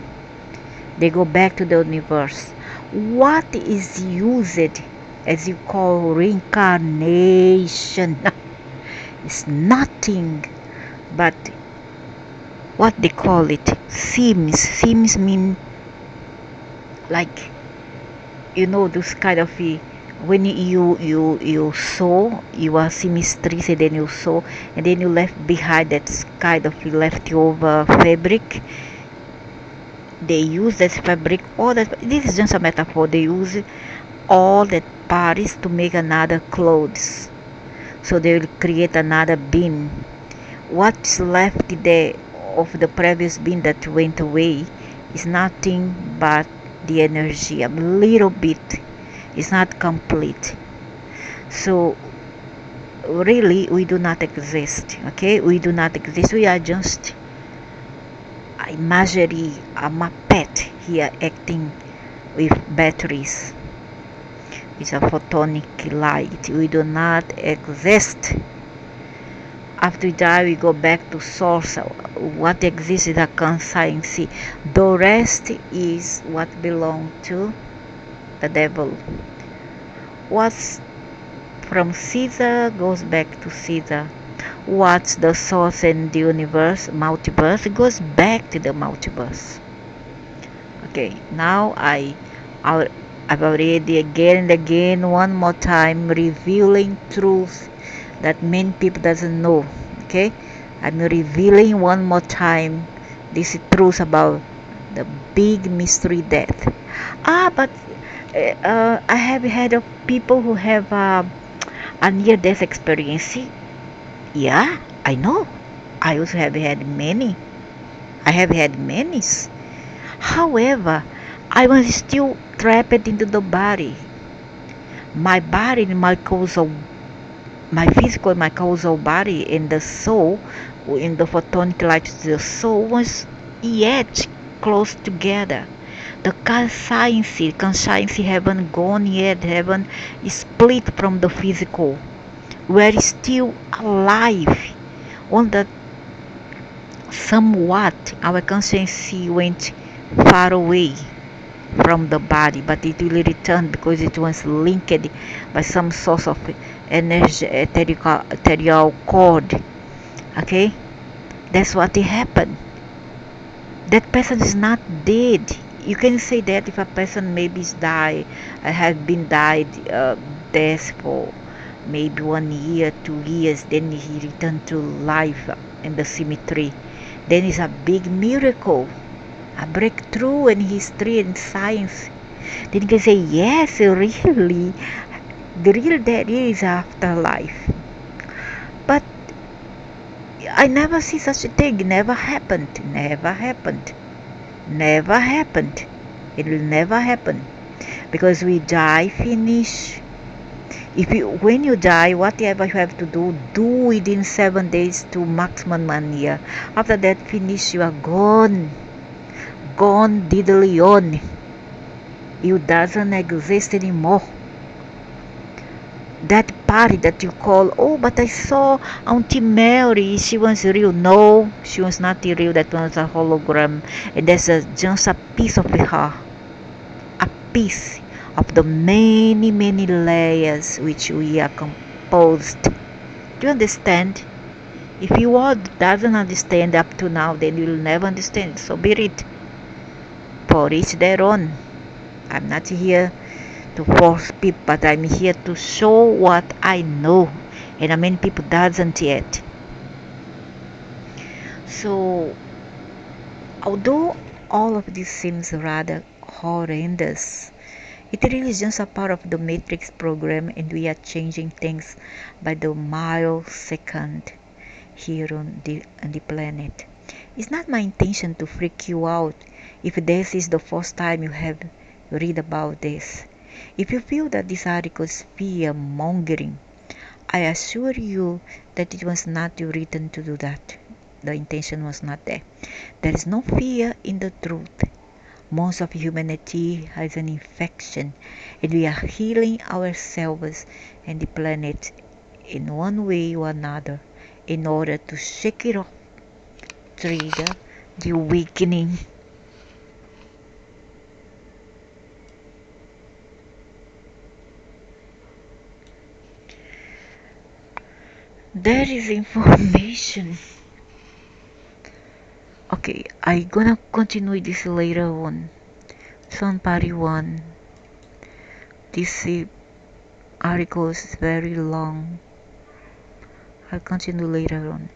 They go back to the universe. what is used as you call reincarnation is nothing but what they call it, seems mean like, those kind of when you sow your seams trees, and then you sow, and then you left behind that kind of leftover fabric. They use that fabric, all that, this is just a metaphor, they use all that parts to make another clothes, so they will create another bean. What's left there of the previous bean that went away is nothing but the energy, a little bit. It's not complete. So really we do not exist. Okay, we do not exist. We are just a imagery, a puppet here acting with batteries. It's a photonic light. We do not exist. After we die, we go back to source. What exists is a conscience. The rest is what belongs to the devil. What's from Caesar goes back to Caesar. What's the source in the universe, multiverse, goes back to the multiverse. Okay, now I've already again and again, one more time, revealing truth that many people doesn't know. Okay, I'm revealing one more time this truth about the big mystery death. But I have had of people who have a near-death experience. Yeah, I know. I also have had many. I have had many. However, I was still trapped into the body. My body, my physical, my causal body, and the soul, in the photonic light, the soul was yet close together. The conscience haven't gone yet, haven't split from the physical. We're still alive. On that somewhat, our conscience went far away from the body, but it will return because it was linked by some source of energy, ethereal cord. Okay, that's what happened. That person is not dead. You can say that if a person maybe has been died death for maybe 1 year, 2 years, then he returned to life in the cemetery. Then it's a big miracle, a breakthrough in history and science. Then you can say, yes, really, the real death is afterlife. But I never see such a thing. Never happened. Never happened. Never happened. It will never happen. Because we die, finish. When you die, whatever you have to do within 7 days to maximum 1 year. After that, finish, you are gone. Gone, diddly on. You doesn't exist anymore. That party that you call, oh, but I saw Auntie Mary, she was real. No, she was not real. That was a hologram, and that's just a piece of her, a piece of the many, many layers which we are composed. Do you understand? If you all doesn't understand up to now, then you will never understand. So be it. For each their own. I'm not here to force people, but I'm here to show what I know, and many people doesn't yet. So although all of this seems rather horrendous, it really is just a part of the matrix program, and we are changing things by the millisecond here on the planet. It's not my intention to freak you out if this is the first time you have read about this. If you feel that this article is fear mongering, I assure you that it was not written to do that. The intention was not there. There is no fear in the truth. Most of humanity has an infection, and we are healing ourselves and the planet in one way or another in order to shake it off, trigger the awakening. There is information. Okay, I gonna continue this later on. Somebody one. This article is very long. I'll continue later on.